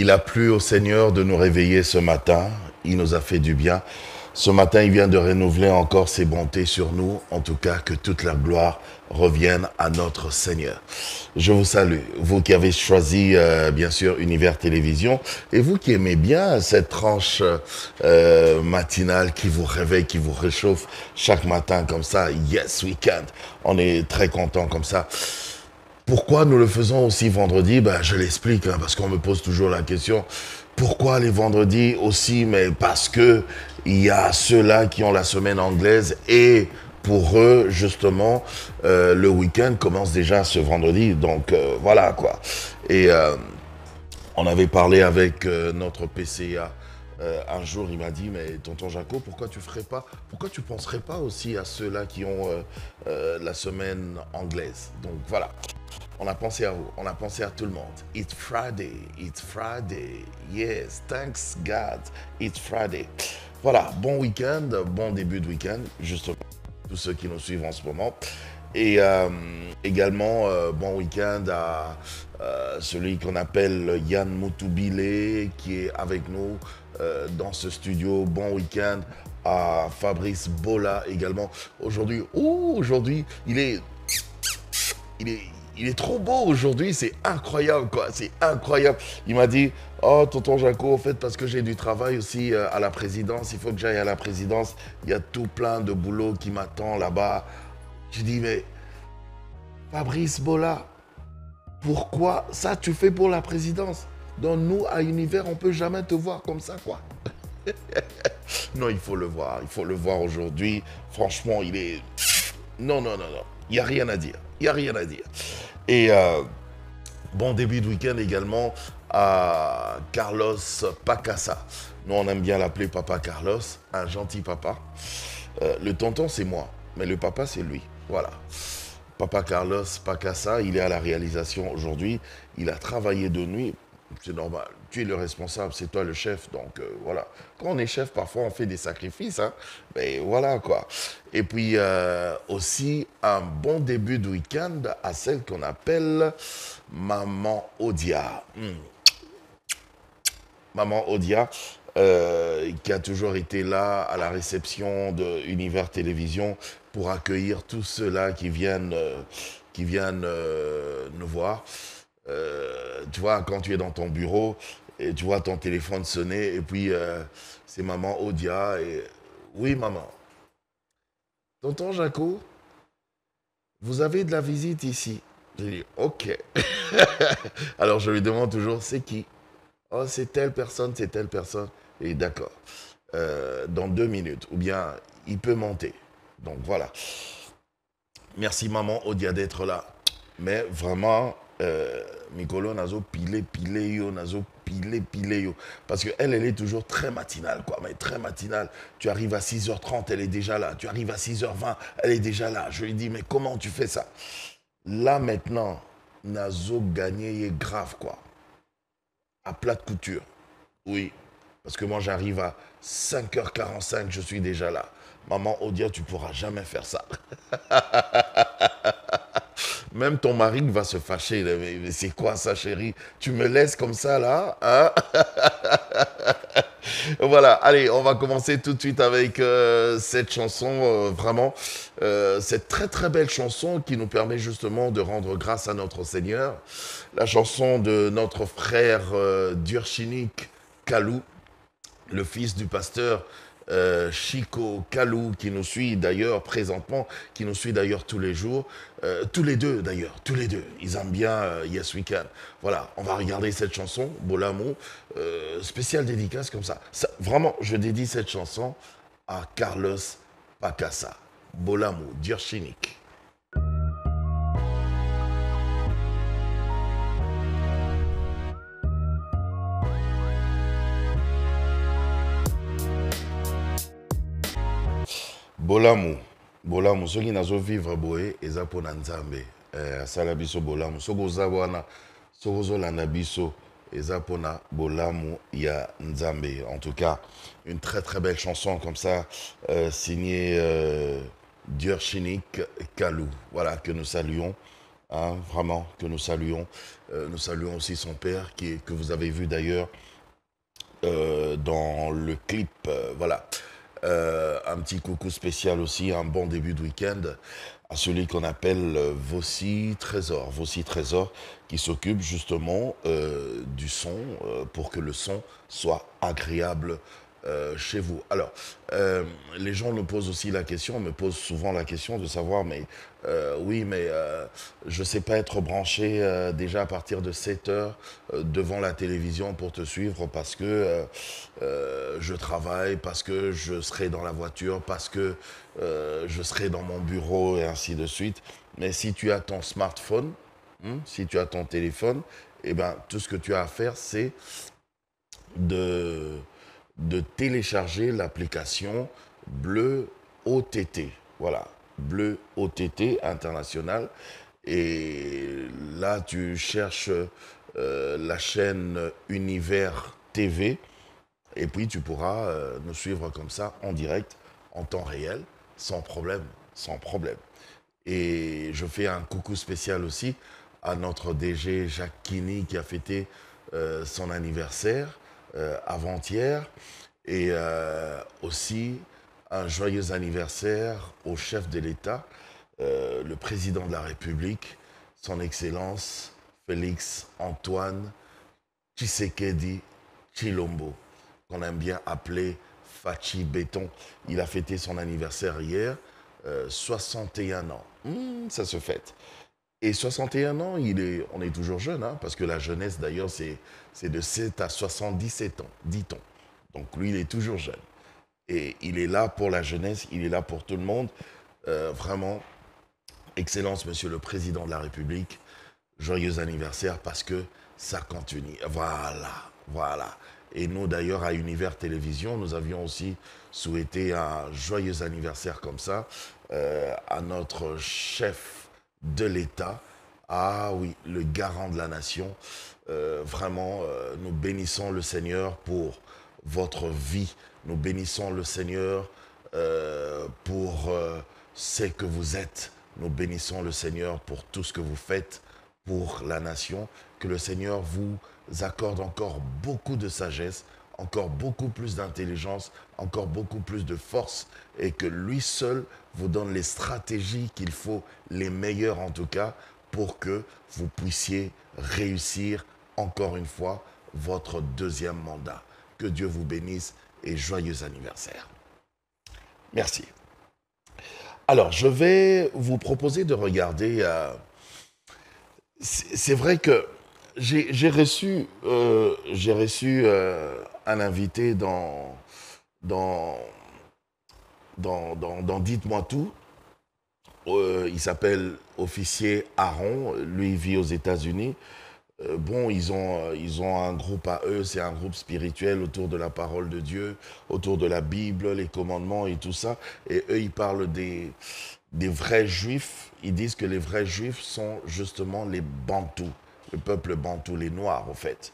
Il a plu au Seigneur de nous réveiller ce matin. Il nous a fait du bien. Ce matin, il vient de renouveler encore ses bontés sur nous. En tout cas, que toute la gloire revienne à notre Seigneur. Je vous salue, vous qui avez choisi, bien sûr, Univers Télévision, et vous qui aimez bien cette tranche matinale qui vous réveille, qui vous réchauffe chaque matin comme ça. Yes, weekend. On est très content comme ça. Pourquoi nous le faisons aussi vendredi? Ben, je l'explique, hein, parce qu'on me pose toujours la question. Pourquoi les vendredis aussi? Mais parce que il y a ceux-là qui ont la semaine anglaise et pour eux, justement, le week-end commence déjà ce vendredi. Donc, voilà, quoi. Et on avait parlé avec notre PCA. Un jour, il m'a dit, mais tonton Jaco, pourquoi tu penserais pas aussi à ceux-là qui ont la semaine anglaise? Donc, voilà. On a pensé à vous, on a pensé à tout le monde. It's Friday. Yes, thanks God, it's Friday. Voilà, bon week-end, bon début de week-end, justement, tous ceux qui nous suivent en ce moment. Et également, bon week-end à celui qu'on appelle Yann Moutoubile, qui est avec nous dans ce studio. Bon week-end à Fabrice Bola également. Aujourd'hui, il est, il est trop beau aujourd'hui, c'est incroyable quoi, c'est incroyable. Il m'a dit, oh tonton Jaco, en fait parce que j'ai du travail aussi à la présidence, il faut que j'aille à la présidence, il y a tout plein de boulot qui m'attend là-bas. J'ai dit, mais Fabrice Bola, pourquoi ça tu fais pour la présidence? Donc nous, à Univers, on peut jamais te voir comme ça quoi. Non, il faut le voir aujourd'hui. Franchement, il est... Non, il n'y a rien à dire, il n'y a rien à dire. Et bon début de week-end également à Carlos Pacasa. Nous, on aime bien l'appeler Papa Carlos, un gentil papa. Le tonton, c'est moi, mais le papa, c'est lui. Voilà. Papa Carlos Pacasa, il est à la réalisation aujourd'hui. Il a travaillé de nuit. C'est normal. Tu es le responsable, c'est toi le chef. Donc voilà. Quand on est chef, parfois on fait des sacrifices. Hein. Mais voilà quoi. Et puis aussi un bon début de week-end à celle qu'on appelle Maman Odia. Maman Odia, qui a toujours été là à la réception de Univers Télévision pour accueillir tous ceux-là qui viennent nous voir. Tu vois, quand tu es dans ton bureau et tu vois ton téléphone sonner et puis c'est maman Odia et oui maman. Tonton Jaco, vous avez de la visite ici. Je dis ok. Alors je lui demande toujours c'est qui? Oh c'est telle personne, c'est telle personne. Et d'accord. Dans 2 minutes ou bien il peut monter. Donc voilà. Merci maman Odia d'être là. Mais vraiment Mikolo nazo pile yo, nazo pile yo. Parce qu'elle, elle est toujours très matinale, quoi. Mais très matinale. Tu arrives à 6h30, elle est déjà là. Tu arrives à 6h20, elle est déjà là. Je lui dis, mais comment tu fais ça? Là, maintenant, nazo gagné grave, quoi. À plat de couture. Oui. Parce que moi, j'arrive à 5h45, je suis déjà là. Maman Odia, tu pourras jamais faire ça. Même ton mari va se fâcher. Mais c'est quoi ça, chérie? Tu me laisses comme ça, là hein? Voilà, allez, on va commencer tout de suite avec cette chanson, vraiment, cette très très belle chanson qui nous permet justement de rendre grâce à notre Seigneur. La chanson de notre frère Durchinik Kalou, le fils du pasteur Chico Kalou, qui nous suit d'ailleurs présentement, qui nous suit d'ailleurs tous les jours, tous les deux d'ailleurs, tous les deux, ils aiment bien Yes Weekend. Voilà, on va regarder cette chanson, Bolamo, spéciale dédicace comme ça. Vraiment, je dédie cette chanson à Carlos Pacasa, Bolamo, Durchinik. Bolamu soki nazovivre boye eza mpo na nzambe asala biso bolamu soki oza wana soki ozolanda biso eza mpo na bolamu ya nzambe. En tout cas, une très très belle chanson comme ça, signée Durchinik Kalou, voilà, que nous saluons hein, vraiment, que nous saluons. Nous saluons aussi son père, que vous avez vu d'ailleurs dans le clip. Voilà. Un petit coucou spécial aussi, un bon début de week-end à celui qu'on appelle Vossi Trésor. Vossi Trésor qui s'occupe justement du son pour que le son soit agréable chez vous. Alors, les gens nous posent aussi la question, me posent souvent la question de savoir, mais oui, mais je ne sais pas être branché déjà à partir de 7 heures devant la télévision pour te suivre parce que je travaille, parce que je serai dans la voiture, parce que je serai dans mon bureau et ainsi de suite. Mais si tu as ton smartphone, si tu as ton téléphone, eh ben, tout ce que tu as à faire, c'est de, de télécharger l'application Bleu OTT. Voilà, Bleu OTT international. Et là, tu cherches la chaîne Univers TV. Et puis, tu pourras nous suivre comme ça, en direct, en temps réel, sans problème, sans problème. Et je fais un coucou spécial aussi à notre DG Jacques Kini qui a fêté son anniversaire avant-hier. Et aussi un joyeux anniversaire au chef de l'État, le président de la République, son Excellence Félix Antoine Tshisekedi Chilombo, qu'on aime bien appeler Fachi Béton. Il a fêté son anniversaire hier, 61 ans. Ça se fête. Et 61 ans, on est toujours jeune, hein, parce que la jeunesse, d'ailleurs, c'est de 7 à 77 ans, dit-on. Donc lui, il est toujours jeune. Et il est là pour la jeunesse, il est là pour tout le monde. Vraiment, Excellence, Monsieur le Président de la République, joyeux anniversaire parce que ça continue. Voilà, voilà. Et nous, d'ailleurs, à Univers Télévision, nous avions aussi souhaité un joyeux anniversaire comme ça à notre chef de l'État. Ah oui, le garant de la nation. Vraiment, nous bénissons le Seigneur pour votre vie. Nous bénissons le Seigneur pour ce que vous êtes. Nous bénissons le Seigneur pour tout ce que vous faites pour la nation. Que le Seigneur vous accorde encore beaucoup de sagesse, encore beaucoup plus d'intelligence, encore beaucoup plus de force et que lui seul vous donne les stratégies qu'il faut, les meilleures en tout cas, pour que vous puissiez réussir encore une fois votre deuxième mandat. Que Dieu vous bénisse et joyeux anniversaire. Merci. Alors, je vais vous proposer de regarder. C'est vrai que j'ai reçu un invité dans, dans Dites-moi tout. Il s'appelle Officier Aaron. Lui, il vit aux États-Unis. Bon, ils ont un groupe à eux, c'est un groupe spirituel autour de la parole de Dieu, autour de la Bible, les commandements et tout ça. Et eux, ils parlent des vrais juifs. Ils disent que les vrais juifs sont justement les Bantous, le peuple Bantou, les Noirs, en fait.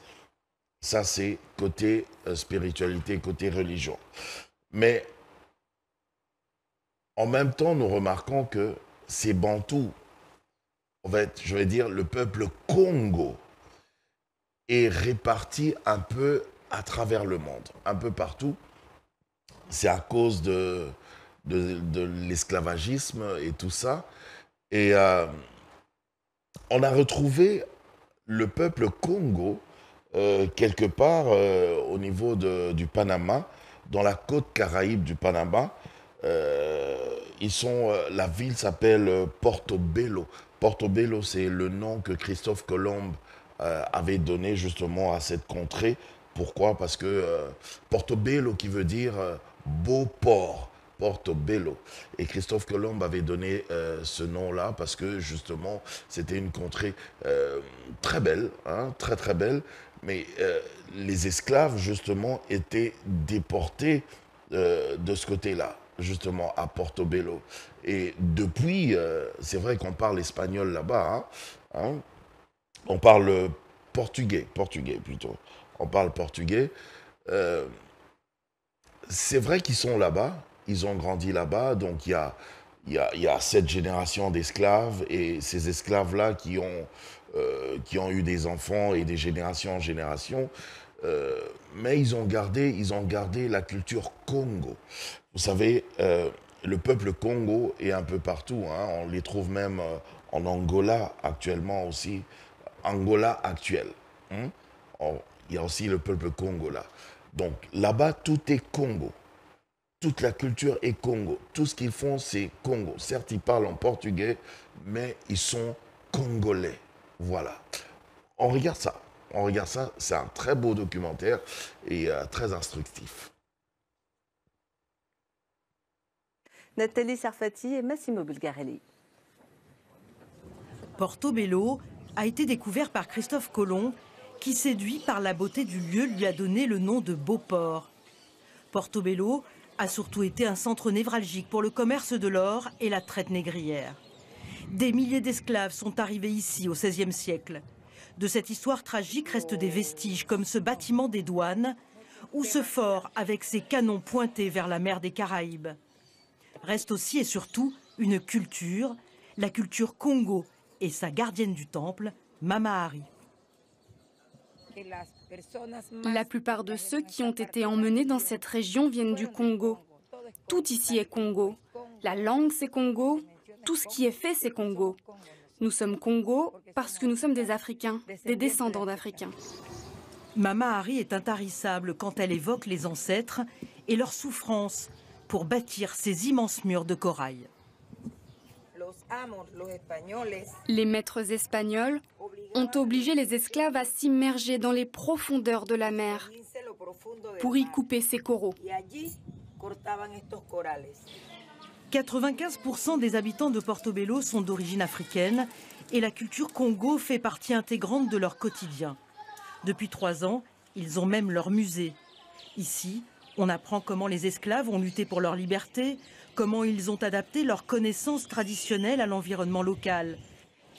Ça, c'est côté spiritualité, côté religion. Mais en même temps, nous remarquons que ces Bantous, en fait, je vais dire, le peuple Congo, est réparti un peu à travers le monde, un peu partout. C'est à cause de l'esclavagisme et tout ça. Et on a retrouvé le peuple Congo quelque part au niveau du Panama, dans la côte caraïbe du Panama. La ville s'appelle Portobello. Portobello, c'est le nom que Christophe Colomb avait donné justement à cette contrée. Pourquoi? Parce que Portobello qui veut dire beau port. Portobello. Et Christophe Colomb avait donné ce nom-là parce que justement c'était une contrée très belle, hein, très très belle, mais les esclaves justement étaient déportés de ce côté-là, justement à Portobello. Et depuis, c'est vrai qu'on parle espagnol là-bas, hein, on parle portugais plutôt. On parle portugais. Euh, c'est vrai qu'ils sont là-bas, ils ont grandi là-bas, donc il y a 7 générations d'esclaves et ces esclaves-là qui ont eu des enfants et des générations en génération, mais ils ont gardé la culture Congo. Vous savez, le peuple Congo est un peu partout, hein. On les trouve même en Angola actuellement aussi, Angola actuel, hein. Il y a aussi le peuple Congo là. Donc là-bas, tout est Congo. Toute la culture est Congo. Tout ce qu'ils font, c'est Congo. Certes, ils parlent en portugais, mais ils sont congolais. Voilà. On regarde ça. On regarde ça. C'est un très beau documentaire et très instructif. Nathalie Sarfati et Massimo Bulgarelli. Portobello a été découvert par Christophe Colomb, qui, séduit par la beauté du lieu, lui a donné le nom de Beauport. Portobello a surtout été un centre névralgique pour le commerce de l'or et la traite négrière. Des milliers d'esclaves sont arrivés ici au XVIe siècle. De cette histoire tragique restent des vestiges comme ce bâtiment des douanes ou ce fort avec ses canons pointés vers la mer des Caraïbes. Reste aussi et surtout une culture, la culture Congo et sa gardienne du temple, Mama Hari. La plupart de ceux qui ont été emmenés dans cette région viennent du Congo. Tout ici est Congo. La langue, c'est Congo. Tout ce qui est fait, c'est Congo. Nous sommes Congo parce que nous sommes des Africains, des descendants d'Africains. Mama Hari est intarissable quand elle évoque les ancêtres et leurs souffrances pour bâtir ces immenses murs de corail. Les maîtres espagnols ont obligé les esclaves à s'immerger dans les profondeurs de la mer pour y couper ces coraux. 95% des habitants de Portobello sont d'origine africaine et la culture Congo fait partie intégrante de leur quotidien. Depuis 3 ans, ils ont même leur musée. Ici, on apprend comment les esclaves ont lutté pour leur liberté, comment ils ont adapté leurs connaissances traditionnelles à l'environnement local.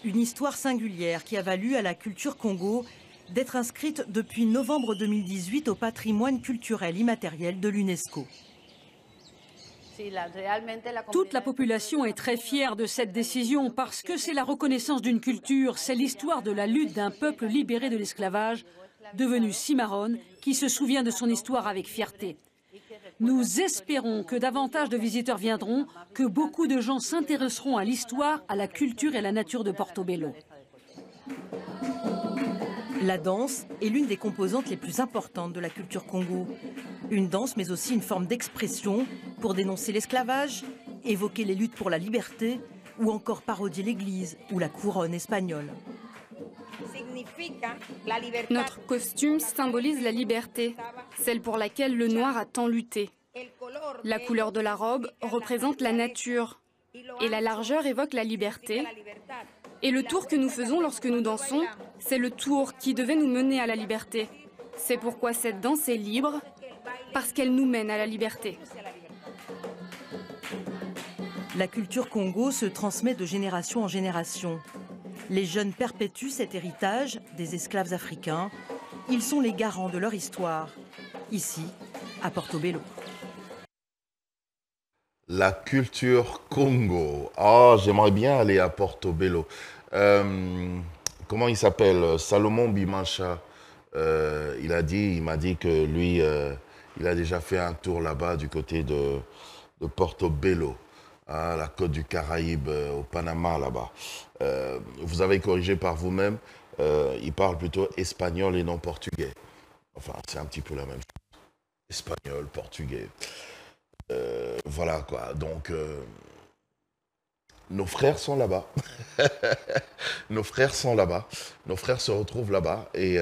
Une histoire singulière qui a valu à la culture Congo d'être inscrite depuis novembre 2018 au patrimoine culturel immatériel de l'UNESCO. Toute la population est très fière de cette décision parce que c'est la reconnaissance d'une culture, c'est l'histoire de la lutte d'un peuple libéré de l'esclavage, devenu cimarron, qui se souvient de son histoire avec fierté. Nous espérons que davantage de visiteurs viendront, que beaucoup de gens s'intéresseront à l'histoire, à la culture et à la nature de Portobello. La danse est l'une des composantes les plus importantes de la culture Congo. Une danse, mais aussi une forme d'expression pour dénoncer l'esclavage, évoquer les luttes pour la liberté ou encore parodier l'Église ou la couronne espagnole. Notre costume symbolise la liberté, celle pour laquelle le noir a tant lutté. La couleur de la robe représente la nature et la largeur évoque la liberté. Et le tour que nous faisons lorsque nous dansons, c'est le tour qui devait nous mener à la liberté. C'est pourquoi cette danse est libre, parce qu'elle nous mène à la liberté. La culture Congo se transmet de génération en génération. Les jeunes perpétuent cet héritage des esclaves africains. Ils sont les garants de leur histoire, ici, à Portobello. La culture Congo. Oh, j'aimerais bien aller à Portobello. Comment il s'appelle? Salomon Bimancha. Il m'a dit que lui, il a déjà fait un tour là-bas du côté de Portobello, à la côte du Caraïbe, au Panama là-bas. Vous avez corrigé par vous-même, il parle plutôt espagnol et non portugais. Enfin, c'est un petit peu la même chose. Espagnol, portugais. Voilà quoi, donc nos frères sont là-bas. Nos frères sont là-bas. Nos frères se retrouvent là-bas et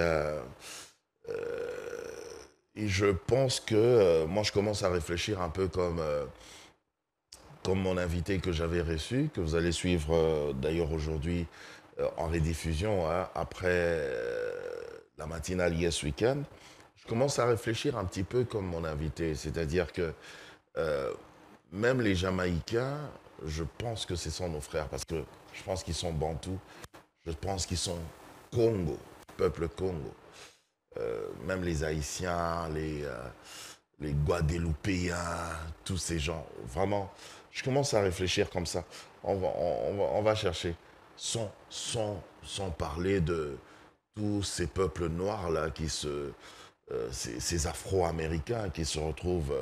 je pense que moi je commence à réfléchir un peu comme mon invité que j'avais reçu, que vous allez suivre d'ailleurs aujourd'hui en rediffusion hein, après la matinale Yes Weekend. Je commence à réfléchir un petit peu comme mon invité, c'est-à-dire que même les Jamaïcains, je pense que ce sont nos frères parce que je pense qu'ils sont bantous, je pense qu'ils sont Congo, peuple Congo. Même les Haïtiens, les Guadeloupéens, tous ces gens. Vraiment, je commence à réfléchir comme ça. On va chercher. Sans parler de tous ces peuples noirs là ces Afro-Américains qui se retrouvent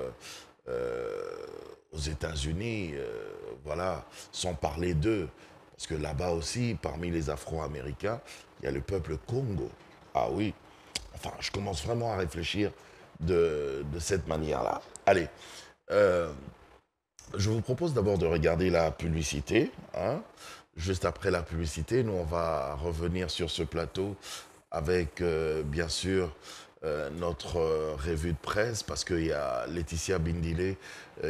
aux États-Unis, voilà, sans parler d'eux. Parce que là-bas aussi, parmi les Afro-Américains, il y a le peuple Congo. Ah oui, enfin, je commence vraiment à réfléchir de cette manière-là. Allez, je vous propose d'abord de regarder la publicité. Hein. Juste après la publicité, nous, on va revenir sur ce plateau avec, bien sûr, notre revue de presse, parce qu'il y a Laetitia Bindile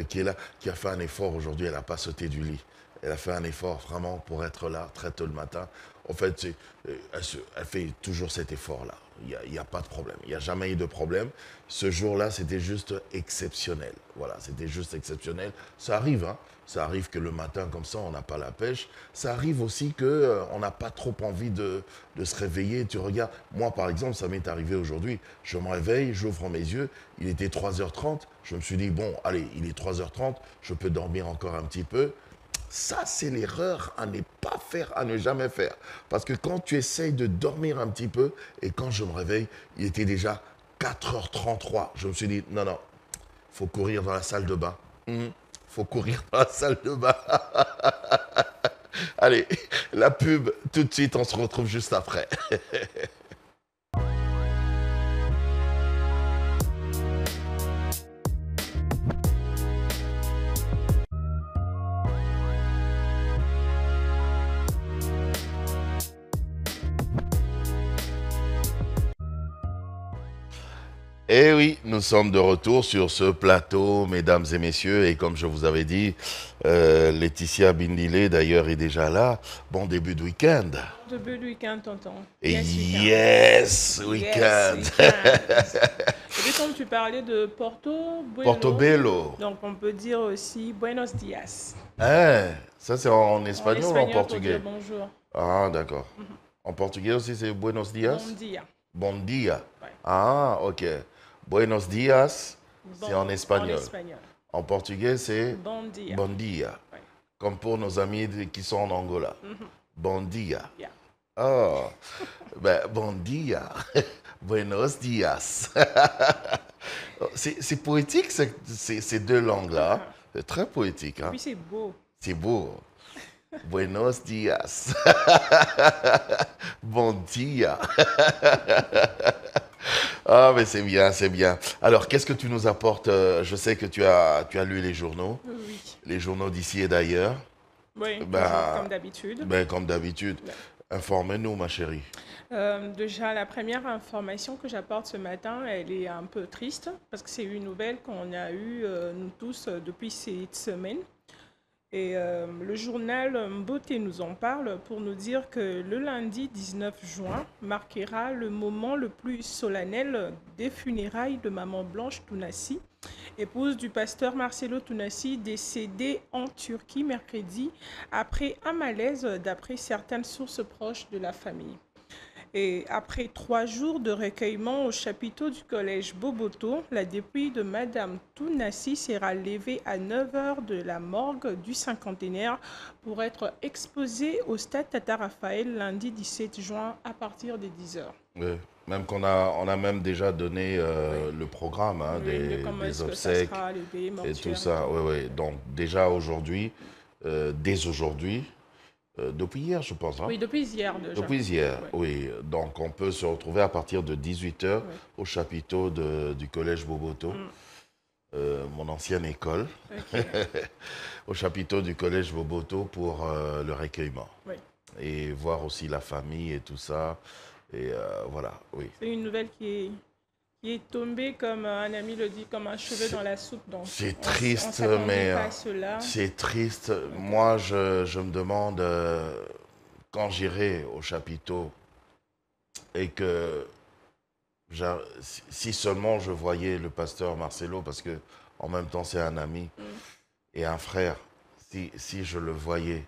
qui est là, qui a fait un effort aujourd'hui. Elle n'a pas sauté du lit. Elle a fait un effort vraiment pour être là très tôt le matin. En fait, elle fait toujours cet effort-là. Il n'y a pas de problème. Il n'y a jamais eu de problème. Ce jour-là, c'était juste exceptionnel. Voilà, c'était juste exceptionnel. Ça arrive, hein. Ça arrive que le matin, comme ça, on n'a pas la pêche. Ça arrive aussi qu'on n'a pas trop envie de se réveiller. Tu regardes, moi, par exemple, ça m'est arrivé aujourd'hui. Je me réveille, j'ouvre mes yeux. Il était 3h30. Je me suis dit, bon, allez, il est 3h30. Je peux dormir encore un petit peu. Ça, c'est l'erreur à ne pas faire, à ne jamais faire. Parce que quand tu essayes de dormir un petit peu, et quand je me réveille, il était déjà 4h33. Je me suis dit, non, il faut courir dans la salle de bain. Faut courir dans la salle de bain. Allez, la pub, tout de suite, on se retrouve juste après. Eh oui, nous sommes de retour sur ce plateau, mesdames et messieurs, et comme je vous avais dit, Laetitia Bindile d'ailleurs est déjà là. Bon début de week-end. Début de week-end, tonton. Yes, week-end. Et puis comme tu parlais de Portobello. Donc on peut dire aussi Buenos dias. Hein, ça c'est en espagnol ou en portugais? Pour dire bonjour. Ah d'accord. En portugais aussi c'est Buenos dias? Bon dia. Bon dia. Ouais. Ah ok. Buenos dias, c'est en espagnol. En espagnol. En portugais, c'est Bon dia. bon dia. Ouais. Comme pour nos amis qui sont en Angola. Bon dia. Yeah. Oh, ben, bon dia. Buenos dias. C'est poétique, ces deux langues-là. C'est très poétique. Hein? Oui, c'est beau. C'est beau. Buenos dias. Bon dia. Ah, mais c'est bien, c'est bien. Alors, qu'est-ce que tu nous apportes? Je sais que tu as lu les journaux. Oui. Les journaux d'ici et d'ailleurs. Oui, Ben, comme d'habitude. Ben, comme d'habitude. Ouais. Informez-nous, ma chérie. Déjà, la première information que j'apporte ce matin, elle est un peu triste parce que c'est une nouvelle qu'on a eue, nous tous, depuis cette semaine. Et le journal Beauté nous en parle pour nous dire que le lundi 19 juin marquera le moment le plus solennel des funérailles de Maman Blanche Tounassi, épouse du pasteur Marcelo Tounassi, décédé en Turquie mercredi après un malaise d'après certaines sources proches de la famille. Et après 3 jours de recueillement au chapiteau du collège Boboto, la dépouille de Madame Tounassi sera levée à 9h de la morgue du cinquantenaire pour être exposée au stade Tata Raphaël lundi 17 juin à partir des 10h. Oui. Même qu'on a même déjà donné le programme hein, des obsèques et tout ça. Oui, oui. Donc déjà aujourd'hui, dès aujourd'hui, depuis hier, je pense. Hein? Oui, depuis hier déjà. Depuis hier, oui. oui. Donc, on peut se retrouver à partir de 18h au chapiteau du collège Boboto, mon ancienne école, au chapiteau du collège Boboto pour le recueillement. Oui. Et voir aussi la famille et tout ça. Et voilà, oui. C'est une nouvelle qui est tombée, comme un ami le dit, comme un cheveu dans la soupe. C'est triste, mais c'est triste. Moi, je me demande, quand j'irai au chapiteau et que, si seulement je voyais le pasteur Marcelo, parce que en même temps c'est un ami et un frère, si je le voyais,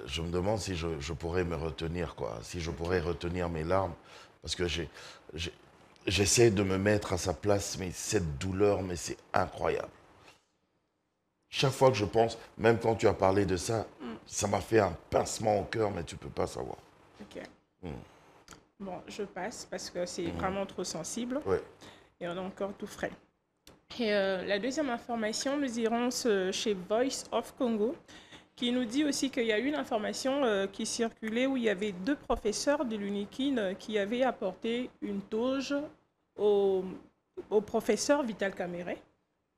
je me demande si je pourrais me retenir, quoi, si je pourrais retenir mes larmes, parce que j'essaie de me mettre à sa place, mais cette douleur, mais c'est incroyable. Chaque fois que je pense, même quand tu as parlé de ça, ça m'a fait un pincement au cœur, mais tu ne peux pas savoir. Ok. Bon, je passe parce que c'est vraiment trop sensible. Ouais. Et on est encore tout frais. Et la deuxième information, nous irons chez Voice of Congo, qui nous dit aussi qu'il y a eu une information qui circulait où il y avait 2 professeurs de l'UNIKIN qui avaient apporté une toge au professeur Vital Kamerhe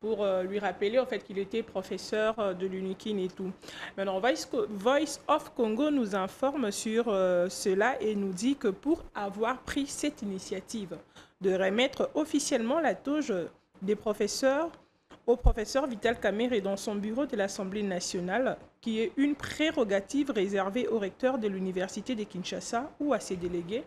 pour lui rappeler en fait qu'il était professeur de l'UNIKIN et tout. Maintenant, Voice of Congo nous informe sur cela et nous dit que pour avoir pris cette initiative de remettre officiellement la toge des professeurs au professeur Vital Kamerhe dans son bureau de l'Assemblée nationale, qui est une prérogative réservée au recteur de l'Université de Kinshasa ou à ses délégués.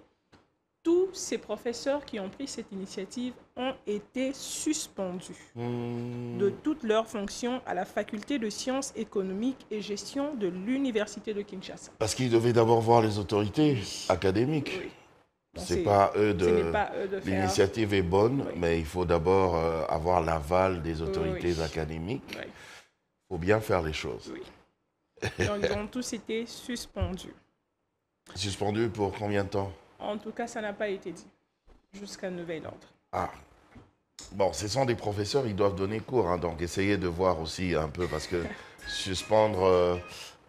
Tous ces professeurs qui ont pris cette initiative ont été suspendus de toutes leurs fonctions à la faculté de sciences économiques et gestion de l'Université de Kinshasa. Parce qu'ils devaient d'abord voir les autorités académiques. Oui. C'est pas eux ce n'est pas eux de faire. L'initiative est bonne, mais il faut d'abord avoir l'aval des autorités académiques. Il faut bien faire les choses. Oui. Donc, ils ont tous été suspendus. Suspendus pour combien de temps? En tout cas, ça n'a pas été dit jusqu'à nouvel ordre. Ah. Bon, ce sont des professeurs, ils doivent donner cours, hein, donc essayez de voir aussi un peu, parce que suspendre...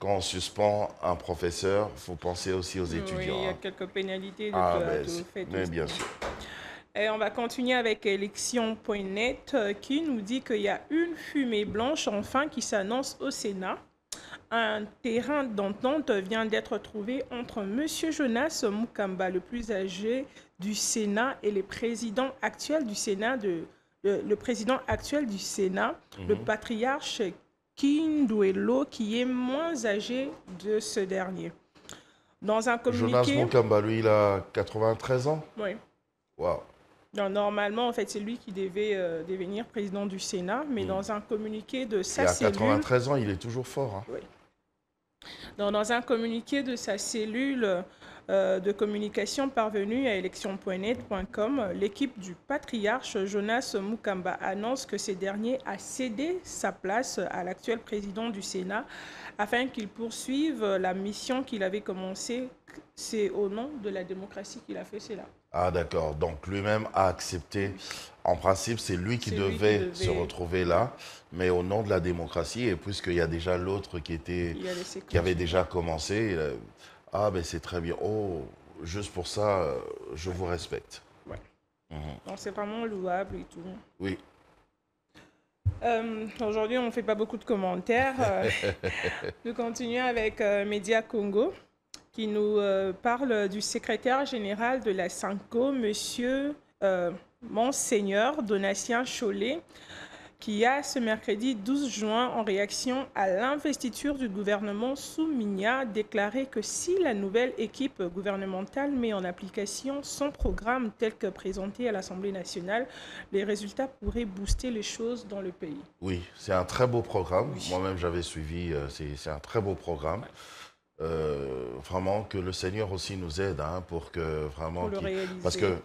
Quand on suspend un professeur, il faut penser aussi aux étudiants. Oui, il y a quelques pénalités de tout fait. Mais bien sûr. Et on va continuer avec élection.net qui nous dit qu'il y a une fumée blanche enfin qui s'annonce au Sénat. Un terrain d'entente vient d'être trouvé entre M. Jonas Mukamba, le plus âgé du Sénat, et le président actuel du Sénat, le patriarche Kindwelo, qui est moins âgé de ce dernier. Dans un communiqué... Jonas Mukamba, lui, il a 93 ans? Oui. Waouh. Normalement, en fait, c'est lui qui devait devenir président du Sénat, mais dans un communiqué de sa cellule... Il a 93 ans, il est toujours fort. Hein. Oui. Dans un communiqué de sa cellule de communication parvenue à élection.net.com, l'équipe du patriarche Jonas Mukamba annonce que ce dernier a cédé sa place à l'actuel président du Sénat afin qu'il poursuive la mission qu'il avait commencée. C'est au nom de la démocratie qu'il a fait cela. Ah d'accord, donc lui-même a accepté. En principe, c'est lui qui devait se retrouver là, mais au nom de la démocratie, et puisqu'il y a déjà l'autre qui avait déjà commencé, ah ben c'est très bien, oh, juste pour ça, je vous respecte. Ouais. Donc c'est vraiment louable et tout. Oui. Aujourd'hui, on ne fait pas beaucoup de commentaires. Nous continuons avec Média Congo, qui nous parle du secrétaire général de la SANCO, monsieur Monseigneur Donatien Cholet, qui a ce mercredi 12 juin, en réaction à l'investiture du gouvernement Souminia, déclaré que si la nouvelle équipe gouvernementale met en application son programme tel que présenté à l'Assemblée nationale, les résultats pourraient booster les choses dans le pays. Oui, c'est un très beau programme. Oui. Moi-même, j'avais suivi, c'est un très beau programme. Ouais. Vraiment que le Seigneur aussi nous aide pour que vraiment... Pour le réaliser. Parce que,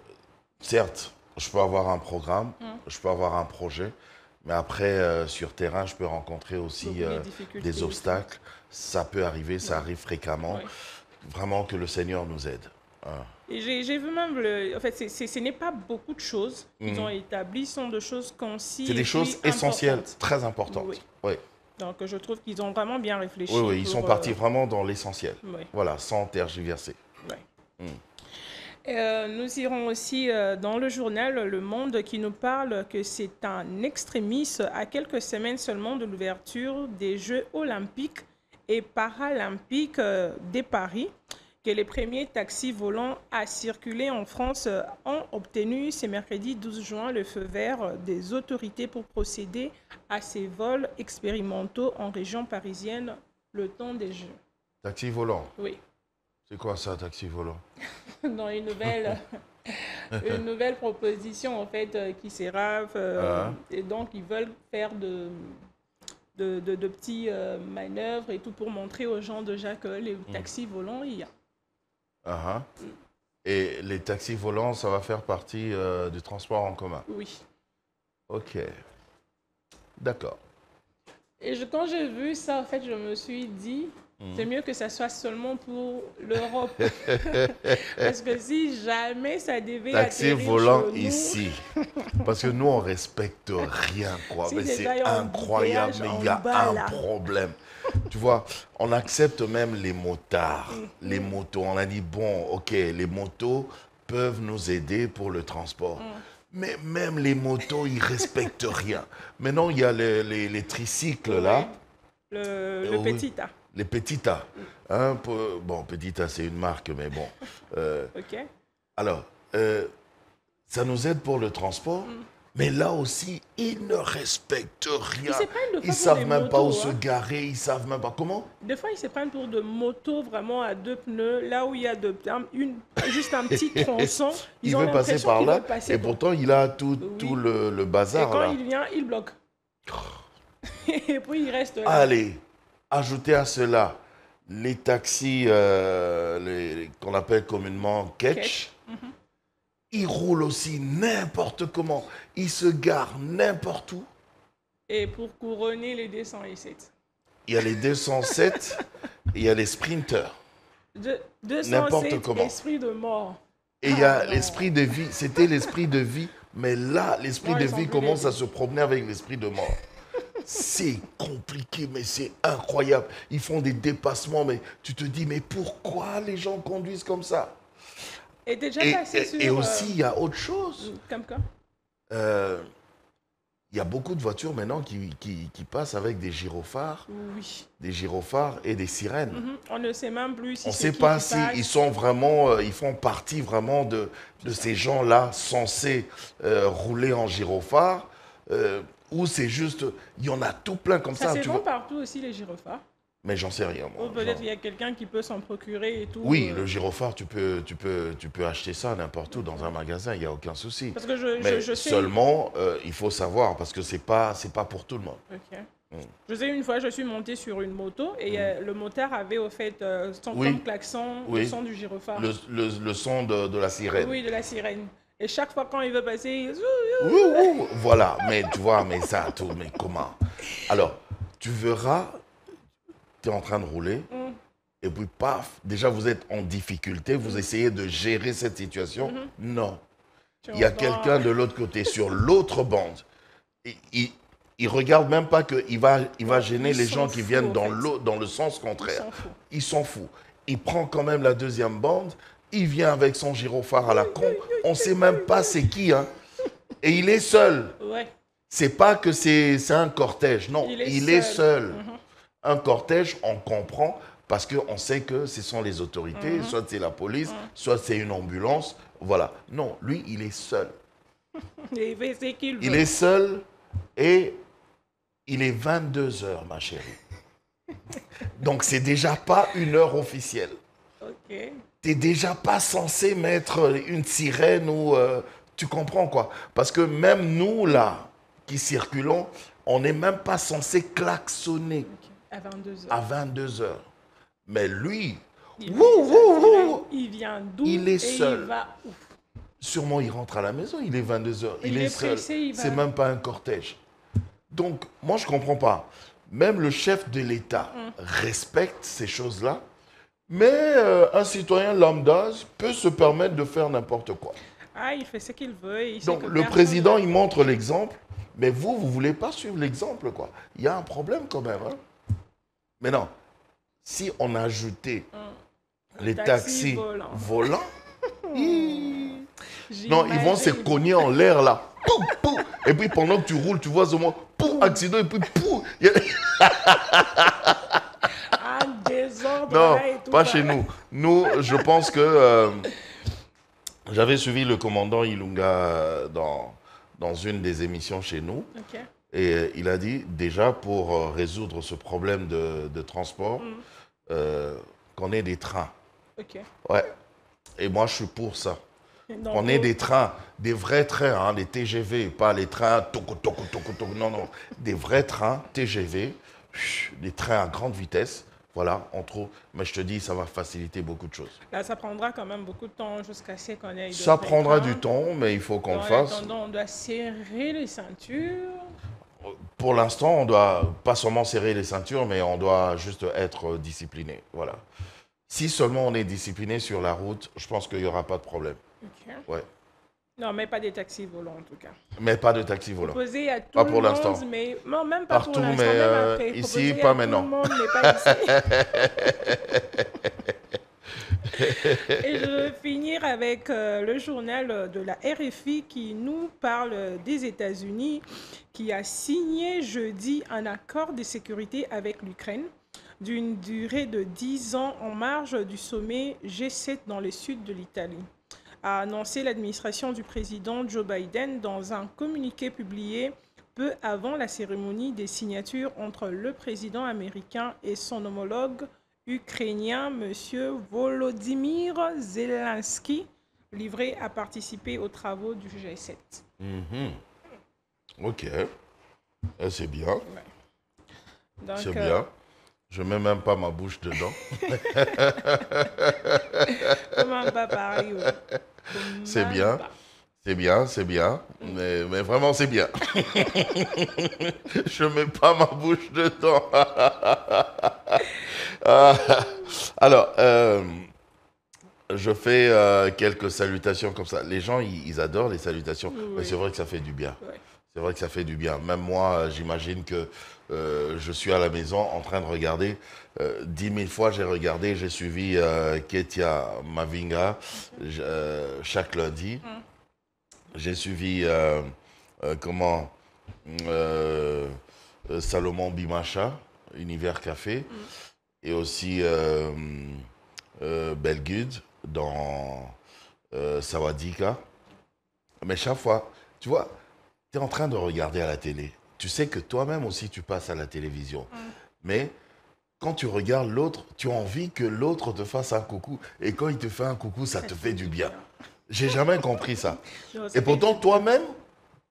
certes, je peux avoir un programme, je peux avoir un projet, mais après, sur terrain, je peux rencontrer aussi des obstacles. Ça peut arriver, ça arrive fréquemment. Ouais. Vraiment que le Seigneur nous aide. Et j'ai vu même, en fait, ce n'est pas beaucoup de choses qu'ils ont établies, ce sont des choses concises. C'est des choses essentielles, très importantes. Oui. Oui. Donc je trouve qu'ils ont vraiment bien réfléchi. Oui, oui, ils sont partis vraiment dans l'essentiel. Oui. Voilà, sans tergiverser. Oui. Nous irons aussi dans le journal Le Monde qui nous parle que c'est un extrémiste à quelques semaines seulement de l'ouverture des Jeux olympiques et paralympiques de Paris, que les premiers taxis volants à circuler en France ont obtenu ce mercredi 12 juin le feu vert des autorités pour procéder à ces vols expérimentaux en région parisienne le temps des Jeux. Taxi volant? Oui. C'est quoi ça, taxi volant? Dans une nouvelle proposition en fait qui s'érave et donc ils veulent faire de petits manœuvres et tout pour montrer aux gens déjà que les taxis volants il y a. Et les taxis volants, ça va faire partie du transport en commun. Oui. Ok. D'accord. Et quand j'ai vu ça, en fait, je me suis dit, c'est mieux que ça soit seulement pour l'Europe. Parce que si jamais ça devait Taxi atterrir volant chez nous, ici. Parce que nous, on respecte rien, quoi. Si Mais déjà c'est il y a un incroyable, embouteillage mais en il y a bas, un là. problème. Tu vois, on accepte même les motards, les motos. On a dit, bon, ok, les motos peuvent nous aider pour le transport. Mais même les motos, ils respectent rien. Maintenant, il y a les tricycles, là. Le Oui. petit A. Les Petita. Hein, bon, Petita, c'est une marque, mais bon. OK. Alors, ça nous aide pour le transport, mais là aussi, ils ne respectent rien. Ils se prennent de fois Ils pour savent des même pas où motos, se hein. garer, ils savent même pas comment. Des fois, ils se prennent pour de motos vraiment à 2 pneus, là où il y a juste un petit tronçon. Il ont veut passer l'impression par qu'ils là, veulent passer et par- pourtant, il a tout Oui. le Et bazar quand là. il vient, il bloque. Et puis, il reste là. Allez, ajoutez à cela les taxis qu'on appelle communément catch. Ils roulent aussi n'importe comment. Ils se garent n'importe où. Et pour couronner les 207. Il y a les 207, il y a les sprinters. N'importe 207, comment. esprit de mort. Et il y a non. l'esprit de vie. C'était l'esprit de vie. Mais là, l'esprit Non, de ils sont vie plus commence à légers. se promener avec l'esprit de mort. C'est compliqué, mais c'est incroyable. Ils font des dépassements, mais tu te dis, mais pourquoi les gens conduisent comme ça? Et t'es déjà passé sur... Et aussi, il y a autre chose. Comme quoi? Il y a beaucoup de voitures maintenant qui passent avec des gyrophares, Oui. des gyrophares et des sirènes. On ne sait même plus si On ne c'est sait qui pas qui si passe. ils sont vraiment, ils font partie vraiment de ces gens-là censés rouler en gyrophare, ou c'est juste, il y en a tout plein comme Ça ça. se Tu vend vois. partout aussi, les gyrophares. Mais j'en sais rien, moi. Ou peut-être il y a quelqu'un qui peut s'en procurer et tout. Oui, le gyrophare, tu peux acheter ça n'importe où dans un magasin, il n'y a aucun souci. Parce que Mais je sais... seulement, il faut savoir, parce que c'est pas pour tout le monde. Ok. Je sais, une fois, je suis montée sur une moto et le motard avait au fait son Oui. comme klaxon, Oui. le son du gyrophare. Le son de la sirène. Oui, de la sirène. Et chaque fois quand il veut passer, il... Ouh, ouh, voilà, mais tu vois, mais ça, tout, mais comment? Alors, tu verras, tu es en train de rouler, et puis paf, déjà vous êtes en difficulté, vous essayez de gérer cette situation. Non, il y a quelqu'un de l'autre côté, sur l'autre bande. Il regarde même pas qu'il va gêner Il les s'en gens qui fout, viennent en fait. dans le sens contraire. s'en fout. Il s'en fout. Il prend quand même la deuxième bande, il vient avec son gyrophare à la con, on ne sait même pas c'est qui, hein. Et il est seul. Ouais. C'est pas que c'est un cortège, non, Il est est seul. seul. Un cortège, on comprend, parce qu'on sait que ce sont les autorités, soit c'est la police, soit c'est une ambulance, voilà. Non, lui, il est seul. Et il fait ce qu'il veut. Il est seul et il est 22 heures, ma chérie. Donc, c'est déjà pas une heure officielle. Ok. T'es déjà pas censé mettre une sirène ou... tu comprends quoi? Parce que même nous, là, qui circulons, on n'est même pas censé klaxonner À 22h. à 22 heures. Mais lui, Il, wouh, wouh, wouh, il vient d'où? il est et seul. Il va où? Sûrement, il rentre à la maison, il est 22 heures. Il Il est est seul. pressé, il va- C'est même pas un cortège. Donc, moi, je comprends pas. Même le chef de l'État respecte ces choses-là, mais un citoyen lambda peut se permettre de faire n'importe quoi. Ah, il fait ce qu'il veut. Et il sait Donc, que le personne président, va- il montre l'exemple, mais vous voulez pas suivre l'exemple, quoi. Il y a un problème quand même, hein. Mais non, si on ajoutait les taxis volants, non, ils vont se J'imagine cogner en l'air là. Pou, pou. Et puis pendant que tu roules, tu vois seulement pou, accident et puis pou. un désordre Non, là et tout pas ça. chez nous. Nous, je pense que j'avais suivi le commandant Ilunga dans une des émissions chez nous. Ok. Et il a dit, déjà, pour résoudre ce problème de transport, qu'on ait des trains. Ok. Ouais. Et moi, je suis pour ça. Donc, Qu'on ait des trains, des vrais trains, hein, les TGV, pas les trains toco, toco, toco, toco, non, non. Des vrais trains TGV, des trains à grande vitesse, Voilà, on trouve. Mais je te dis, ça va faciliter beaucoup de choses. Là, ça prendra quand même beaucoup de temps jusqu'à ce qu'on ait... Ça prendra du temps, mais il faut qu'on le fasse. En attendant, on doit serrer les ceintures. Pour l'instant, on doit pas seulement serrer les ceintures, mais on doit juste être discipliné. Voilà. Si seulement on est discipliné sur la route, je pense qu'il n'y aura pas de problème. Ok. Ouais. Non, mais pas des taxis volants en tout cas. Mais pas de taxi volant. Proposer à tout Pas le pour monde, l'instant. mais non, même pas Partout, pour l'instant, mais même après. ici, Proposer pas à maintenant. Tout le monde, mais pas ici. Et je veux finir avec le journal de la RFI qui nous parle des États-Unis, qui a signé jeudi un accord de sécurité avec l'Ukraine d'une durée de 10 ans en marge du sommet G7 dans le sud de l'Italie, a annoncé l'administration du président Joe Biden dans un communiqué publié peu avant la cérémonie des signatures entre le président américain et son homologue ukrainien, M. Volodymyr Zelensky, livré à participer aux travaux du G7. Ok. C'est bien. Donc, C'est bien. Je mets même pas ma bouche dedans. Comment pas pareil, ouais. C'est bien. C'est bien, c'est bien. Mais vraiment, c'est bien. Je mets pas ma bouche dedans. Alors, je fais quelques salutations comme ça. Les gens, ils adorent les salutations. Oui. Mais c'est vrai que ça fait du bien. Ouais. C'est vrai que ça fait du bien. Même moi, j'imagine que je suis à la maison en train de regarder. 10 000 fois, j'ai regardé, j'ai suivi Ketia Mavinga chaque lundi. J'ai suivi Salomon Bimacha, Univers Café, et aussi Belgude dans Sawadika. Mais chaque fois, tu vois, tu es en train de regarder à la télé. Tu sais que toi-même aussi, tu passes à la télévision. Mais quand tu regardes l'autre, tu as envie que l'autre te fasse un coucou. Et quand il te fait un coucou, ça te fait du bien. J'ai jamais compris ça. Et pourtant, toi-même,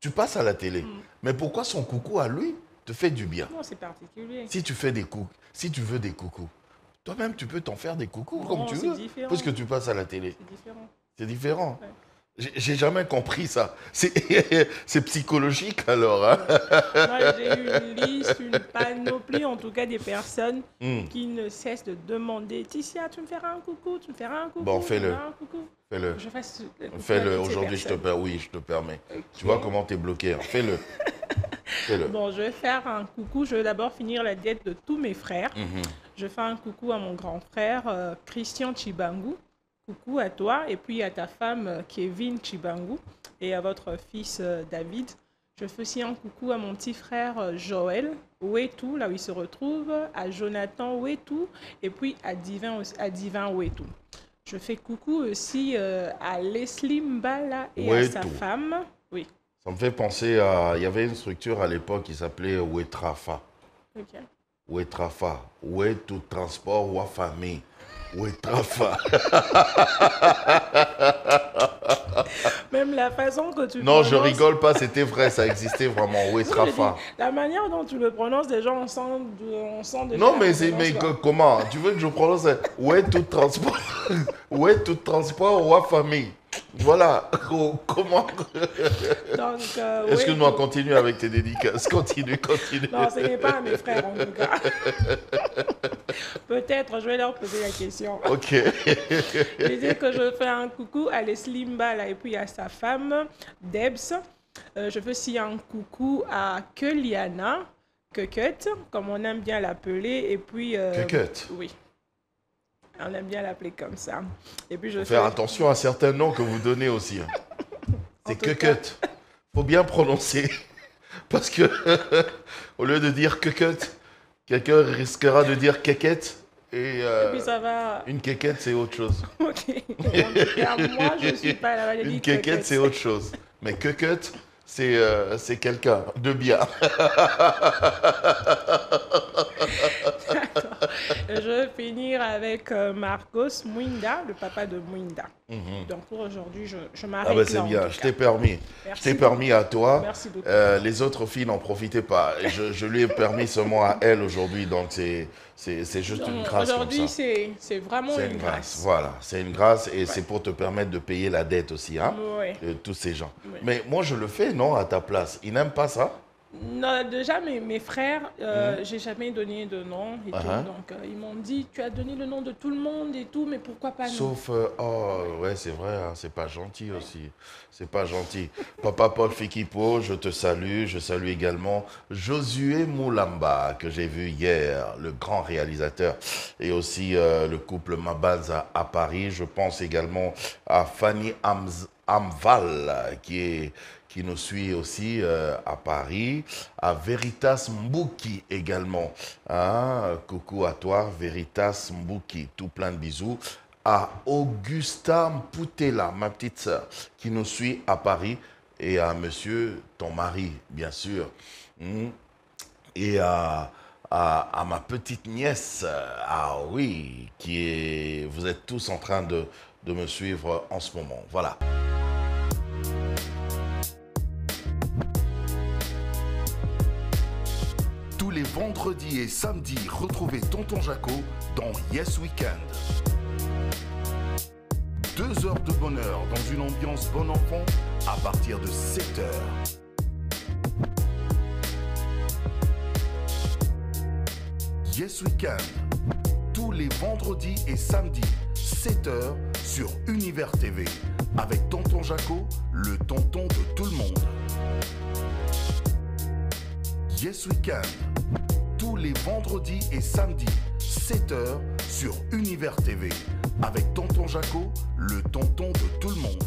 tu passes à la télé. Mais pourquoi son coucou à lui te fait du bien? Non, c'est particulier. Si tu fais des coucous, si tu veux des coucous, toi-même, tu peux t'en faire des coucous comme tu veux. Différent. Parce que tu passes à la télé. C'est différent. C'est différent. Ouais. J'ai jamais compris ça. C'est psychologique alors. Hein? Moi, j'ai eu une liste, une panoplie, en tout cas, des personnes qui ne cessent de demander Ticia, tu me feras un coucou, tu me feras un coucou. Bon, fais-le. Fais-le. Je fasse Fais-le. Aujourd'hui, je te permets. Okay. Tu vois comment tu es bloqué. Hein? Fais-le. Fais-le. Bon, je vais faire un coucou. Je vais d'abord finir la diète de tous mes frères. Je fais un coucou à mon grand frère, Christian Chibangu. Coucou à toi et puis à ta femme Kevin Chibangu et à votre fils David. Je fais aussi un coucou à mon petit frère Joël Ouetou, là où il se retrouve, à Jonathan Ouetou et puis à Divin Ouetou. Je fais coucou aussi à Leslie Mbala et à sa femme. Oui. Ça me fait penser à... Il y avait une structure à l'époque qui s'appelait Ouetrafa. Ok. Ouetrafa. Ouetou transport ou famille. Ouetrafa. Même la façon que tu Non, prononces... je rigole pas, c'était vrai, ça existait vraiment. Ouetrafa. La manière dont tu le prononces, déjà, on sent déjà... Non, mais comment? Tu veux que je prononce Ouetou transport Ouetou transport ou famille. Voilà. Comment? Excuse-moi, continue avec tes dédicaces. Continue. Non, ce n'est pas à mes frères, en tout cas. Peut-être, je vais leur poser la question. Ok. Je disais que je fais un coucou à Leslie Mbala et puis à sa femme, Debs. Je fais aussi un coucou à Keliana, Keket, comme on aime bien l'appeler. Et puis... Keket? Oui. On aime bien l'appeler comme ça. Et puis je faire attention à certains noms que vous donnez aussi. Hein. C'est Keket. Faut bien prononcer. Parce que, au lieu de dire Keket, quelqu'un risquera de dire Keket. Et puis ça va... Une Keket, c'est autre chose. Ok. Donc, moi, je ne suis pas la maladie. Une Keket, c'est autre chose. Mais Keket, c'est quelqu'un de bien. Je vais finir avec Marcos Muinda, le papa de Muinda. Donc pour aujourd'hui, je m'arrête là. C'est bien, en tout je cas. t'ai permis. Merci Je t'ai permis à toi. Merci beaucoup. Les autres filles n'en profitaient pas. Je lui ai permis seulement à elle aujourd'hui, donc c'est juste une grâce comme Aujourd'hui, ça. c'est vraiment C'est une grâce. Voilà, c'est une grâce et c'est pour te permettre de payer la dette aussi, hein, Ouais. de tous ces gens. Ouais. Mais moi, je le fais, non, à ta place. Ils n'aiment pas ça? Non, déjà, mes frères, j'ai jamais donné de nom et tout. Donc, ils m'ont dit, tu as donné le nom de tout le monde et tout, mais pourquoi pas nous? Sauf, ouais, c'est vrai, hein, c'est pas gentil aussi. C'est pas gentil. Papa Paul Fikipo, je te salue. Je salue également Josué Moulamba, que j'ai vu hier, le grand réalisateur, et aussi le couple Mabanza à Paris. Je pense également à Fanny Amval, qui nous suit aussi à Paris, à Veritas Mbouki également. Hein? Coucou à toi, Veritas Mbouki, tout plein de bisous. À Augusta Mpoutela, ma petite sœur, qui nous suit à Paris, et à monsieur, ton mari, bien sûr. Et à ma petite nièce, ah oui, vous êtes tous en train de me suivre en ce moment. Voilà. Tous les vendredis et samedis, retrouvez Tonton Jaco dans Yes Weekend. 2 heures de bonheur dans une ambiance bon enfant à partir de 7 heures. Yes Weekend, tous les vendredis et samedis, 7 heures sur Univers TV, avec Tonton Jaco, le tonton de tout le monde. Yes Weekend, tous les vendredis et samedis, 7 heures sur Univers TV, avec Tonton Jaco, le tonton de tout le monde.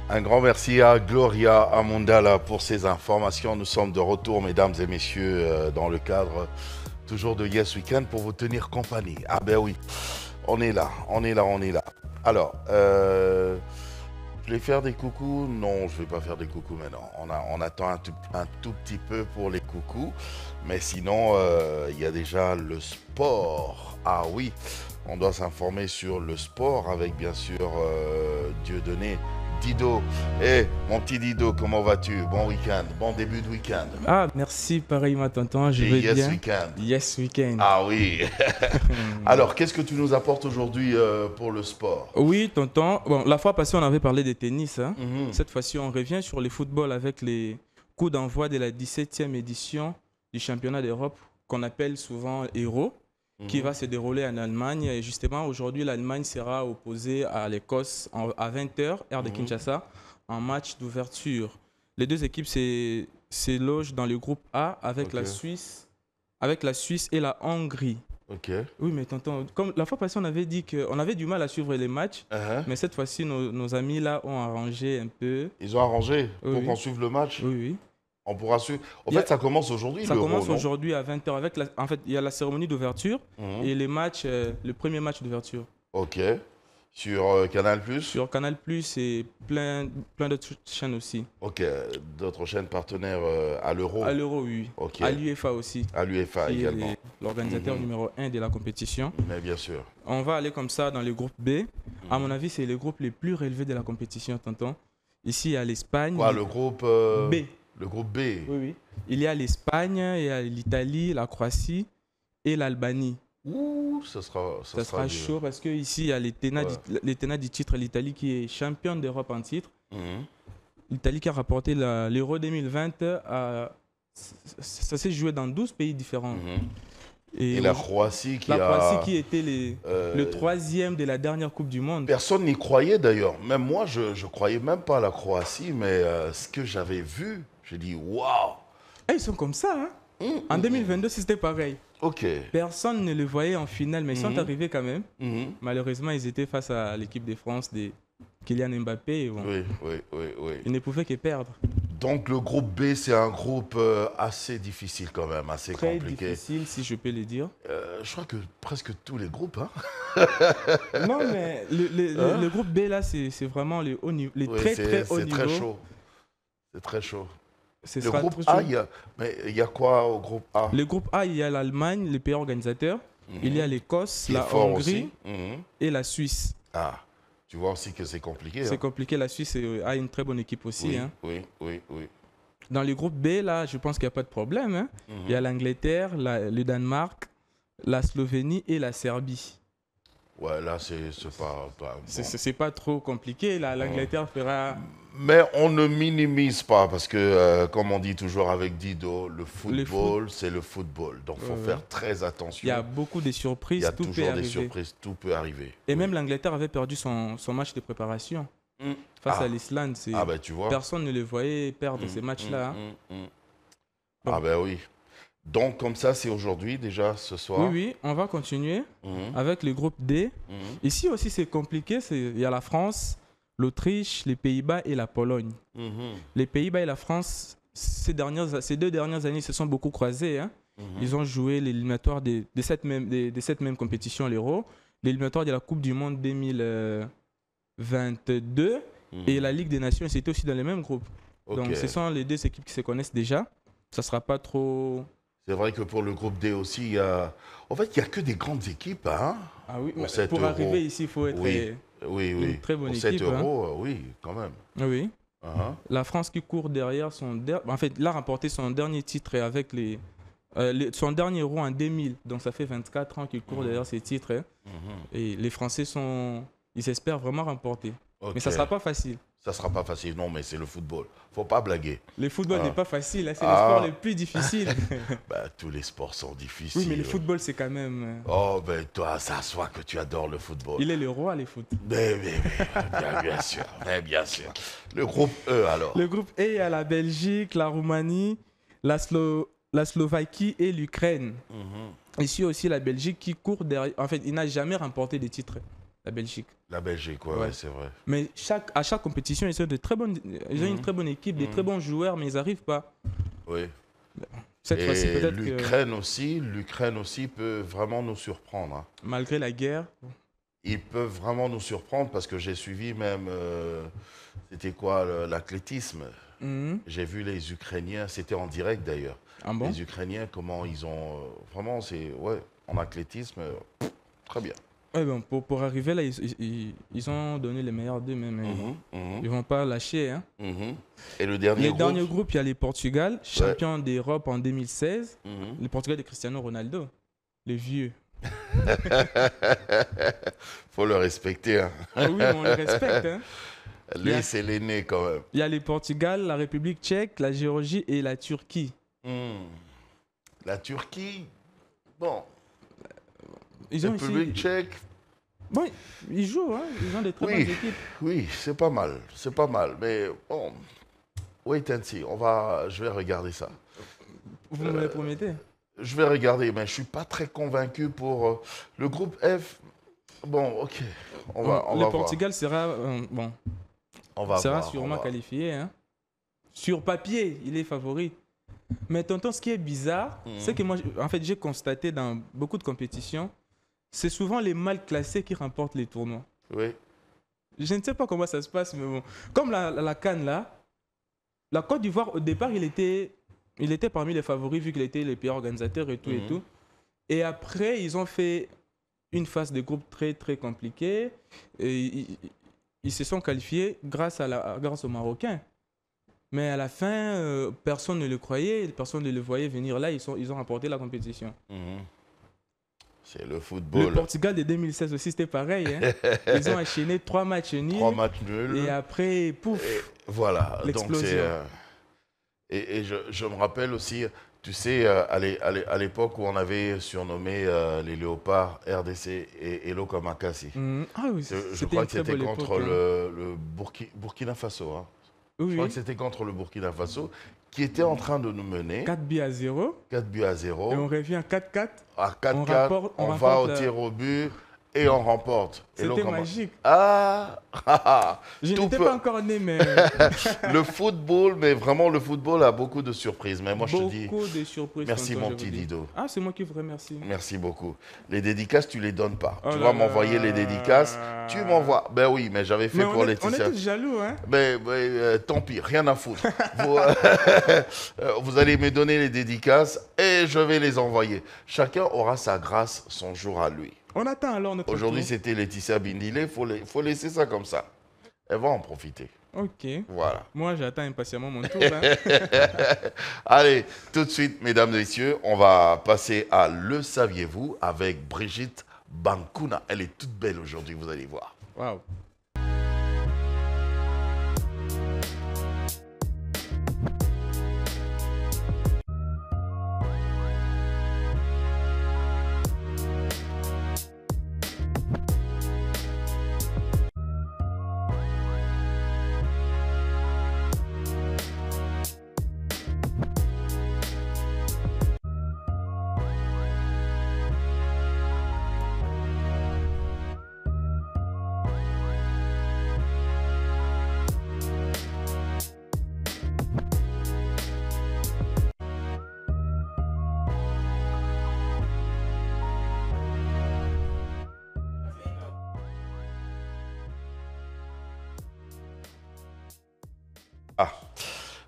Un grand merci à Gloria Amundala pour ces informations. Nous sommes de retour, mesdames et messieurs, dans le cadre toujours de Yes Weekend pour vous tenir compagnie. Ah ben oui, on est là. Alors, je vais faire des coucous. Non, je ne vais pas faire des coucous maintenant. On attend un tout petit peu pour les coucous. Mais sinon, il y a déjà le sport. Ah oui, on doit s'informer sur le sport avec bien sûr Dieudonné. Dido, mon petit Dido, comment vas-tu? Bon week-end, bon début de week-end. Ah, merci, pareillement, tonton, je vais bien. Yes Weekend. Yes Weekend. Ah oui. Alors, qu'est-ce que tu nous apportes aujourd'hui pour le sport? Oui, tonton. Bon, la fois passée, on avait parlé de tennis. Hein. Cette fois-ci, on revient sur le football avec les coups d'envoi de la 17e édition du championnat d'Europe qu'on appelle souvent Euro, qui va se dérouler en Allemagne. Et justement, aujourd'hui, l'Allemagne sera opposée à l'Écosse à 20h, heure de Kinshasa, en match d'ouverture. Les deux équipes se logent dans le groupe A avec la Suisse et la Hongrie. Ok. Oui, mais tonton, comme la fois passée, on avait dit qu'on avait du mal à suivre les matchs, mais cette fois-ci, nos amis là ont arrangé un peu. Ils ont arrangé pour qu'on suive le match? Oui, oui. On pourra suivre. En fait, ça commence aujourd'hui. Ça commence aujourd'hui à 20h. En fait, il y a la cérémonie d'ouverture et les matchs, le premier match d'ouverture. Ok. Sur Canal+. Sur Canal+, et plein d'autres chaînes aussi. Ok. D'autres chaînes partenaires à l'Euro. À l'Euro, oui. Ok. À l'UEFA aussi. À l'UEFA également. L'organisateur numéro 1 de la compétition. Mais bien sûr. On va aller comme ça dans le groupe B. À mon avis, c'est le groupe les plus relevés de la compétition, tonton. Ici, il y a l'Espagne. Quoi, le groupe B. Le groupe B. Oui, oui. Il y a l'Espagne, il y a l'Italie, la Croatie et l'Albanie. Ouh, ça sera chaud parce qu'ici, il y a les tenants du titre, l'Italie qui est championne d'Europe en titre. L'Italie qui a rapporté l'Euro 2020, ça s'est joué dans 12 pays différents. Et la Croatie qui était le troisième de la dernière Coupe du Monde. Personne n'y croyait d'ailleurs. Même moi, je ne croyais même pas à la Croatie, mais ce que j'avais vu, j'ai dit waouh. Ils sont comme ça, hein. En 2022, c'était pareil. Ok. Personne ne les voyait en finale, mais ils sont arrivés quand même. Malheureusement, ils étaient face à l'équipe de France de Kylian Mbappé. Et bon, oui. ils ne pouvaient que perdre. Donc le groupe B, c'est un groupe assez difficile quand même, assez Très compliqué. difficile, si je peux le dire. Je crois que presque tous les groupes. Hein. Non, mais le groupe B, là, c'est vraiment les hauts niveaux, les Oui, très haut c'est niveau. très chaud. C'est très chaud. Ce Le sera groupe très A, chaud. il y a quoi au groupe A? Le groupe A, il y a l'Allemagne, les pays organisateurs. Il y a l'Écosse, Qui est la fort Hongrie aussi. Mhm. et la Suisse. Ah, tu vois aussi que c'est compliqué. C'est hein. compliqué, la Suisse a une très bonne équipe aussi. Oui, Hein. oui, oui, oui. Dans le groupe B, là, je pense qu'il n'y a pas de problème. Hein. Il y a l'Angleterre, le Danemark, la Slovénie et la Serbie. Ouais, là, c'est pas bon. C'est pas trop compliqué. Là, l'Angleterre fera... Mais on ne minimise pas parce que, comme on dit toujours avec Dido, le football, c'est le football. Donc, il faut faire très attention. Il y a beaucoup de surprises. Il y a tout peut toujours des arriver. surprises, tout peut arriver. Et Oui. même l'Angleterre avait perdu son match de préparation face à l'Islande. Ah ben, tu vois. Personne ne le voyait perdre ces matchs-là. Hein. Ah ben oui. Donc, comme ça, c'est aujourd'hui, déjà, ce soir. Oui, oui, on va continuer avec le groupe D. Ici aussi, c'est compliqué. Il y a la France, l'Autriche, les Pays-Bas et la Pologne. Les Pays-Bas et la France, ces 2 dernières années, se sont beaucoup croisés. Hein. Ils ont joué l'éliminatoire de cette même compétition à l'Euro, l'éliminatoire de la Coupe du Monde 2022 et la Ligue des Nations, c'était aussi dans les mêmes groupes. Ok. Donc, ce sont les 2 équipes qui se connaissent déjà. Ça ne sera pas trop... C'est vrai que pour le groupe D aussi, il y a... En fait, il n'y a que des grandes équipes. Hein, Ah oui, pour cet pour Euro. arriver ici, il faut être Oui, oui. une très bonne pour équipe. 7 euros, oui, quand même. Oui. Uh-huh. La France qui court derrière en fait, il a remporté son dernier titre avec son dernier Euro en 2000. Donc ça fait 24 ans qu'il court derrière ces titres. Hein. Et les Français ils espèrent vraiment remporter. Ok. Mais ça ne sera pas facile. Ça sera pas facile, non, mais c'est le football. Faut pas blaguer. Le football n'est pas facile. Hein. C'est le sport le plus difficile. Ben, tous les sports sont difficiles. Oui, mais le football, c'est quand même... Oh, ben toi, ça se voit que tu adores le football. Il est le roi, les foot. Mais, bien sûr, mais bien sûr. Le groupe E, alors. Le groupe E, il y a la Belgique, la Roumanie, la Slovaquie et l'Ukraine. Ici aussi, la Belgique qui court derrière... En fait, il n'a jamais remporté de titre, la Belgique. La Belgique, ouais, c'est vrai. Mais à chaque compétition, ils ont une très bonne équipe, des très bons joueurs, mais ils n'arrivent pas. Oui. Cette fois-ci, Et peut-être l'Ukraine aussi peut vraiment nous surprendre. Hein. Malgré la guerre. Ils peuvent vraiment nous surprendre parce que j'ai suivi même, c'était quoi, l'athlétisme. J'ai vu les Ukrainiens, c'était en direct d'ailleurs. Ah bon? Les Ukrainiens, comment ils ont, vraiment, en athlétisme, très bien. Ouais, bon, pour arriver là, ils ont donné les meilleurs d'eux-mêmes. Ils ne vont pas lâcher. Hein. Et le dernier groupe, il y a les Portugal, champion d'Europe en 2016. Le Portugal de Cristiano Ronaldo, le vieux. Faut le respecter. Hein. Ah oui, on le respecte. Hein. Lui, c'est l'aîné quand même. Il y a les Portugal, la République tchèque, la Géorgie et la Turquie. La Turquie, bon. Ils ont République tchèque. Bon, ils jouent, hein. Ils ont des très bonnes équipes. Oui, c'est pas mal. Mais bon, wait and see. Je vais regarder ça. Vous me le promettez? Je vais regarder, mais je suis pas très convaincu pour le groupe F. Bon, ok. On va le Portugal sera sera sûrement qualifié. Hein. Sur papier, il est favori. Mais tonton, ce qui est bizarre, c'est que moi, en fait, j'ai constaté dans beaucoup de compétitions, c'est souvent les mal classés qui remportent les tournois. Oui. Je ne sais pas comment ça se passe, mais bon. Comme la CAN là, la Côte d'Ivoire, au départ, il était parmi les favoris vu qu'il était le pays organisateur et tout et tout. Et après, ils ont fait une phase de groupe très très compliquée. Et ils se sont qualifiés grâce aux Marocains. Mais à la fin, personne ne le croyait, personne ne le voyait venir là. Ils ont remporté la compétition. C'est le football. Le Portugal de 2016 aussi, c'était pareil. Hein. Ils ont enchaîné 3 matchs nuls. 3 matchs nuls. Et après, pouf, voilà. l'explosion. Et je me rappelle aussi, tu sais, à l'époque où on avait surnommé les léopards RDC et Elo Kamakasi. Ah oui, je crois que c'était contre le Burkina Faso. Hein. Oui, je crois que c'était contre le Burkina Faso qui était en train de nous mener. 4-0. 4-0. Et on revient 4-4. À 4-4, on va au tir au but. et on remporte. C'était magique. Ah, Je n'étais pas encore né, mais... Le football, mais vraiment, le football a beaucoup de surprises. Mais moi, je te dis... Beaucoup de surprises. Merci, mon petit Dido. Ah, c'est moi qui vous remercie. Merci beaucoup. Les dédicaces, tu les donnes pas. Oh tu là vas là. m'envoyer les dédicaces. Tu m'envoies. Ben oui, mais j'avais fait pour Laetitia. On est tous jaloux, hein? Tant pis, rien à foutre. Vous allez me donner les dédicaces et je vais les envoyer. Chacun aura sa grâce, son jour à lui. On attend alors notre Aujourd'hui, tour. c'était Laetitia Bindile. Faut laisser ça comme ça. Elle va en profiter. Ok. Voilà. Moi, j'attends impatiemment mon tour. Hein. Allez, tout de suite, mesdames et messieurs, on va passer à Le Saviez-vous avec Brigitte Bankuna. Elle est toute belle aujourd'hui, vous allez voir. Waouh.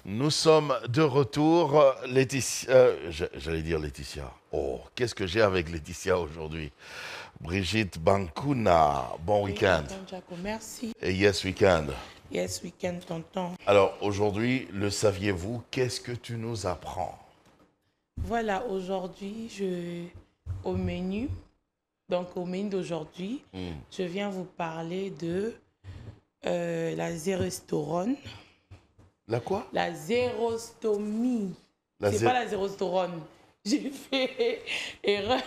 Nous sommes de retour. Laetitia, j'allais dire Laetitia. Oh, qu'est-ce que j'ai avec Laetitia aujourd'hui? Brigitte Bankuna, bon week-end. Merci. Et yes week-end. Yes week-end, tonton. Alors aujourd'hui, le saviez-vous? Qu'est-ce que tu nous apprends? Voilà, aujourd'hui, au menu d'aujourd'hui, je viens vous parler de la zérostérone. La quoi? La zérostomie. C'est pas la zérostérone. J'ai fait erreur.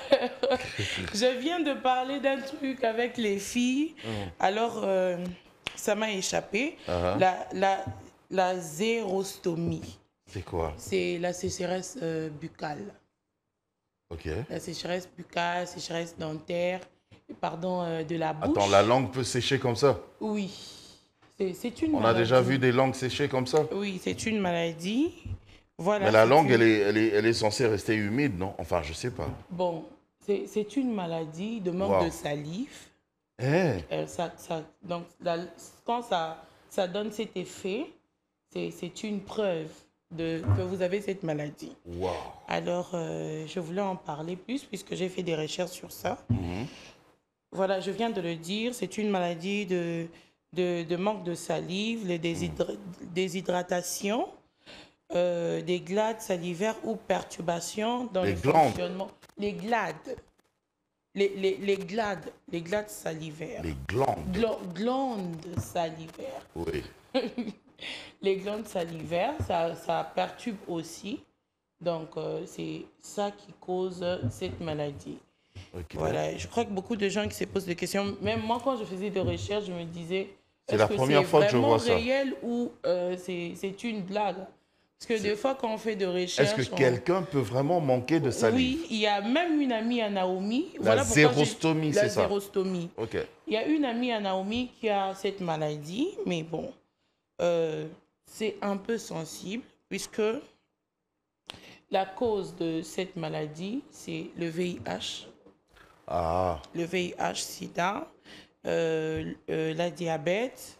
Je viens de parler d'un truc avec les filles. Alors, ça m'a échappé. La zérostomie. C'est quoi? C'est la sécheresse buccale. Ok. La sécheresse buccale, sécheresse dentaire, de la bouche. Attends, la langue peut sécher comme ça? Oui. C'est une On maladie. a déjà vu des langues sécher comme ça? Oui, c'est une maladie. Voilà, mais la langue, elle est censée rester humide, non? Enfin, je sais pas. Bon, c'est une maladie de manque de salive. Donc, quand ça donne cet effet, c'est une preuve que vous avez cette maladie. Wow. Alors, je voulais en parler plus puisque j'ai fait des recherches sur ça. Voilà, je viens de le dire, c'est une maladie de manque de salive, les déshydratations, des glades salivaires ou perturbations dans le fonctionnement. Les glades. Les glades salivaires. Les glandes. Glandes salivaires. Oui. Les glandes salivaires, ça perturbe aussi. Donc, c'est ça qui cause cette maladie. Okay. Voilà, je crois que beaucoup de gens qui se posent des questions, même moi quand je faisais des recherches, je me disais, c'est la première fois que je vois ça. C'est réel ou c'est une blague? Parce que des fois quand on fait des recherches... Est-ce que quelqu'un peut vraiment manquer de salive? Oui, il y a même une amie à Naomi. La zérostomie, c'est ça? La zérostomie. Ok. Il y a une amie à Naomi qui a cette maladie, mais bon, c'est un peu sensible puisque la cause de cette maladie, c'est le VIH. Le VIH, sida, la diabète,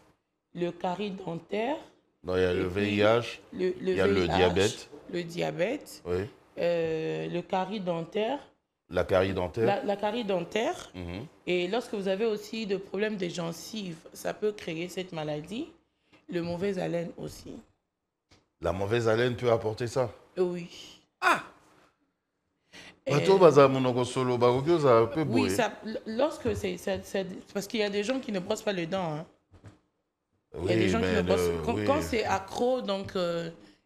le carie dentaire. Non, il y a le VIH, il y a le diabète. Le diabète, oui. Le carie dentaire. La carie dentaire. La carie dentaire. Et lorsque vous avez aussi des problèmes de gencives, ça peut créer cette maladie. Le mauvaise haleine aussi. La mauvaise haleine peut apporter ça? Oui. Ah! Oui, lorsque c'est parce qu'il y a des gens qui ne brossent pas les dents. Hein. Oui, il y a des gens qui ne brossent... Quand c'est accro donc,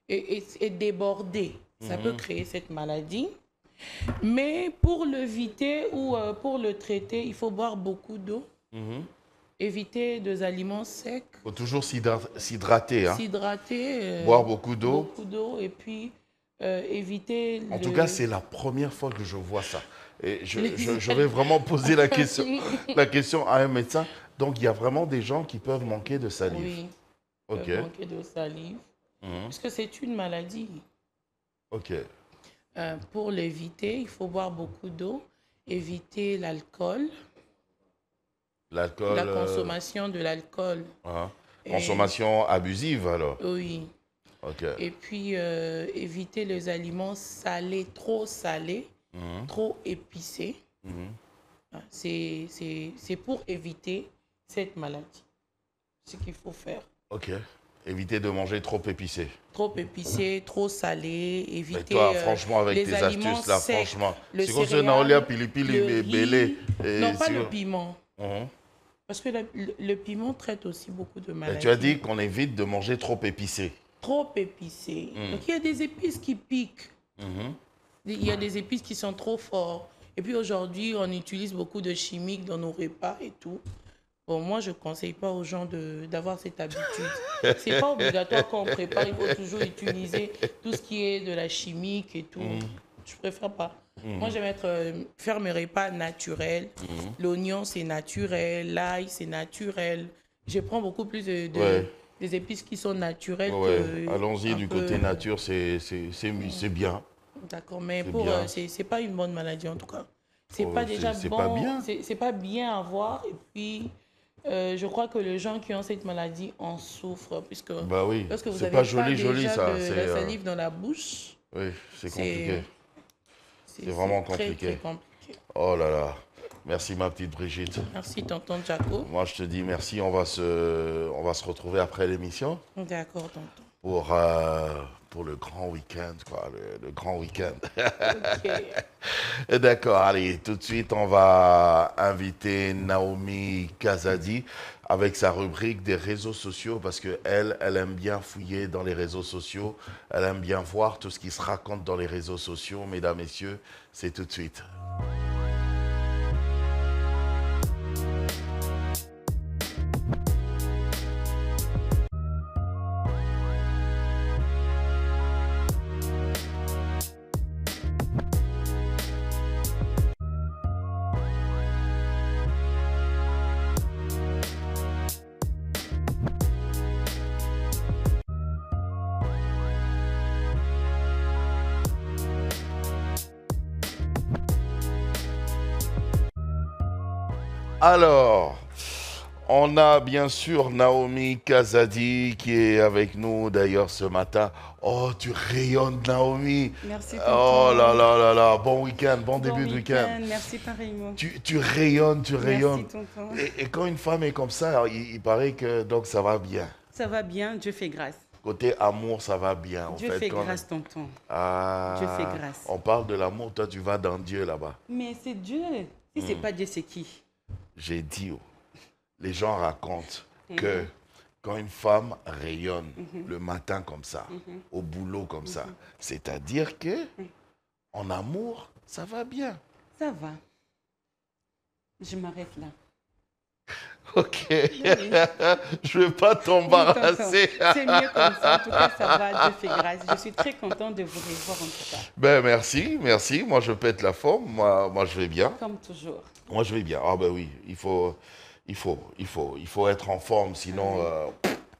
et débordé, ça peut créer cette maladie. Mais pour l'éviter ou pour le traiter, il faut boire beaucoup d'eau. Éviter des aliments secs. Il faut toujours s'hydrater. Hein. S'hydrater. Boire beaucoup d'eau. Beaucoup d'eau et puis... éviter... En tout cas, c'est la première fois que je vois ça. Et je vais vraiment poser la question à un médecin. Donc, il y a vraiment des gens qui peuvent manquer de salive. Oui, Ok. manquer de salive, parce que c'est une maladie. Ok. Pour l'éviter, il faut boire beaucoup d'eau, éviter l'alcool, L'alcool. la consommation de l'alcool. Consommation abusive, alors. Oui. Ok. Et puis, éviter les aliments salés, trop épicés. C'est pour éviter cette maladie. C'est ce qu'il faut faire. Ok. Éviter de manger trop épicé. Trop épicé, trop salé, éviter. Mais toi, franchement, avec tes astuces, là, franchement. C'est comme ça, Naolia, Pili, Belé. Non, pas le piment. Parce que le piment traite aussi beaucoup de maladies. Mais tu as dit qu'on évite de manger trop épicé. Trop épicé. Donc, il y a des épices qui piquent. Il y a des épices qui sont trop fortes. Et puis, aujourd'hui, on utilise beaucoup de chimiques dans nos repas et tout. Bon, moi, je ne conseille pas aux gens d'avoir cette habitude. Ce n'est pas obligatoire quand on prépare. Il faut toujours utiliser tout ce qui est de la chimique et tout. Je ne préfère pas. Moi, j'aime faire mes repas naturels. L'oignon, c'est naturel. L'ail, c'est naturel. Je prends beaucoup plus des épices qui sont naturelles. Allons-y, du côté nature, c'est bien. D'accord, mais c'est pas une bonne maladie, en tout cas. C'est pas déjà bon. Pas bien. C'est pas bien à voir. Et puis... je crois que les gens qui ont cette maladie en souffrent, puisque lorsque vous avez la salive dans la bouche, oui, c'est compliqué. C'est vraiment compliqué. Très compliqué. Oh là là. Merci ma petite Brigitte. Merci tonton Jaco. Moi je te dis merci, on va se retrouver après l'émission. D'accord tonton. Pour le grand week-end, quoi, le grand week-end. Okay. D'accord, allez, tout de suite, on va inviter Naomi Kazadi avec sa rubrique des réseaux sociaux parce qu'elle aime bien fouiller dans les réseaux sociaux, elle aime bien voir tout ce qui se raconte dans les réseaux sociaux. Mesdames, messieurs, c'est tout de suite. Alors, on a bien sûr Naomi Kazadi qui est avec nous d'ailleurs ce matin. Oh, tu rayonnes Naomi. Merci tonton. Oh là là là là, bon week-end, bon début de week-end. Merci pareillement. Tu rayonnes, tu rayonnes. Merci tonton. Et quand une femme est comme ça, il paraît que donc ça va bien. Ça va bien, Dieu fait grâce. Côté amour, ça va bien. Dieu fait grâce tonton. Ah, Dieu fait grâce. On parle de l'amour, toi tu vas dans Dieu là-bas. Mais c'est Dieu. Si c'est pas Dieu, c'est qui? J'ai dit, les gens racontent que quand une femme rayonne le matin comme ça, au boulot comme ça, c'est-à-dire que en amour, ça va bien. Ça va. Je m'arrête là. Ok. Je ne vais pas t'embarrasser. C'est mieux comme ça. En tout cas, ça va. Dieu fait grâce. Je suis très contente de vous revoir en tout cas. Ben merci. Moi, je pète la forme. Moi, je vais bien. Comme toujours. Moi, je vais bien. Ah ben oui, il faut être en forme, sinon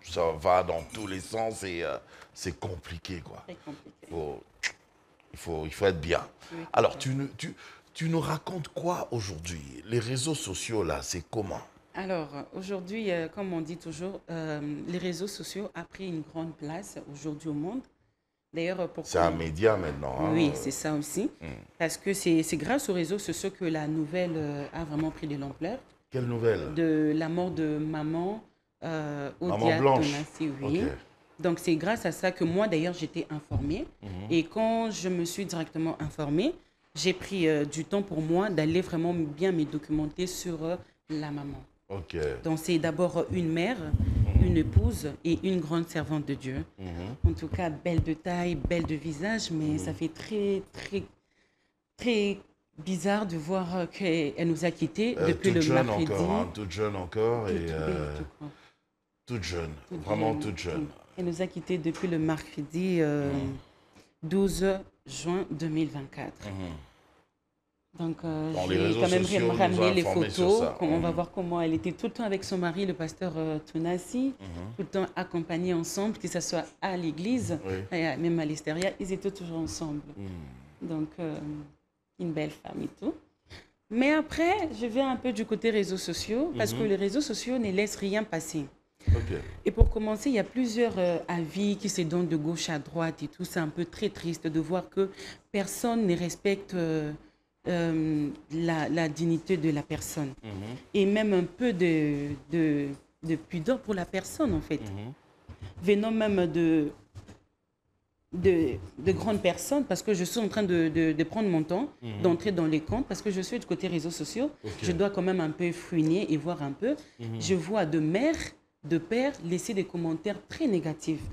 ça va dans tous les sens et c'est compliqué, quoi. Très compliqué. Il faut être bien. Oui, alors, tu nous racontes quoi aujourd'hui? Les réseaux sociaux, là, c'est comment? Alors, aujourd'hui, comme on dit toujours, les réseaux sociaux ont pris une grande place aujourd'hui au monde. D'ailleurs, c'est un média maintenant. Hein? Oui, c'est ça aussi. Parce que c'est grâce aux réseaux sociaux que la nouvelle a vraiment pris de l'ampleur. Quelle nouvelle? De la mort de maman Maman Blanche. Donassi, oui. Okay. Donc, c'est grâce à ça que moi, d'ailleurs, j'étais informée. Et quand je me suis directement informée, j'ai pris du temps pour moi d'aller vraiment bien me documenter sur la maman. Okay. Donc, c'est d'abord une mère, une épouse et une grande servante de Dieu. En tout cas, belle de taille, belle de visage, mais ça fait très, très, très bizarre de voir qu'elle nous a quittés depuis le mercredi. Toute jeune encore et toute jeune, vraiment toute jeune. Elle nous a quittés depuis le mercredi 12 juin 2024. Donc, les j'ai réseaux quand même sociaux nous ont ramené les informés sur photos. ça. On va voir comment elle était tout le temps avec son mari, le pasteur Tounassi, tout le temps accompagnés ensemble, que ce soit à l'église, et même à l'extérieur, ils étaient toujours ensemble. Donc, une belle femme et tout. Mais après, je vais un peu du côté réseaux sociaux, parce que les réseaux sociaux ne laissent rien passer. Et pour commencer, il y a plusieurs avis qui se donnent de gauche à droite et tout. C'est un peu très triste de voir que personne ne respecte la dignité de la personne. Et même un peu de pudeur pour la personne, en fait. Venant même de grandes personnes, parce que je suis en train de prendre mon temps, d'entrer dans les comptes, parce que je suis du côté réseaux sociaux. Je dois quand même un peu fouiner et voir un peu. Je vois de mères, de pères laisser des commentaires très négatifs.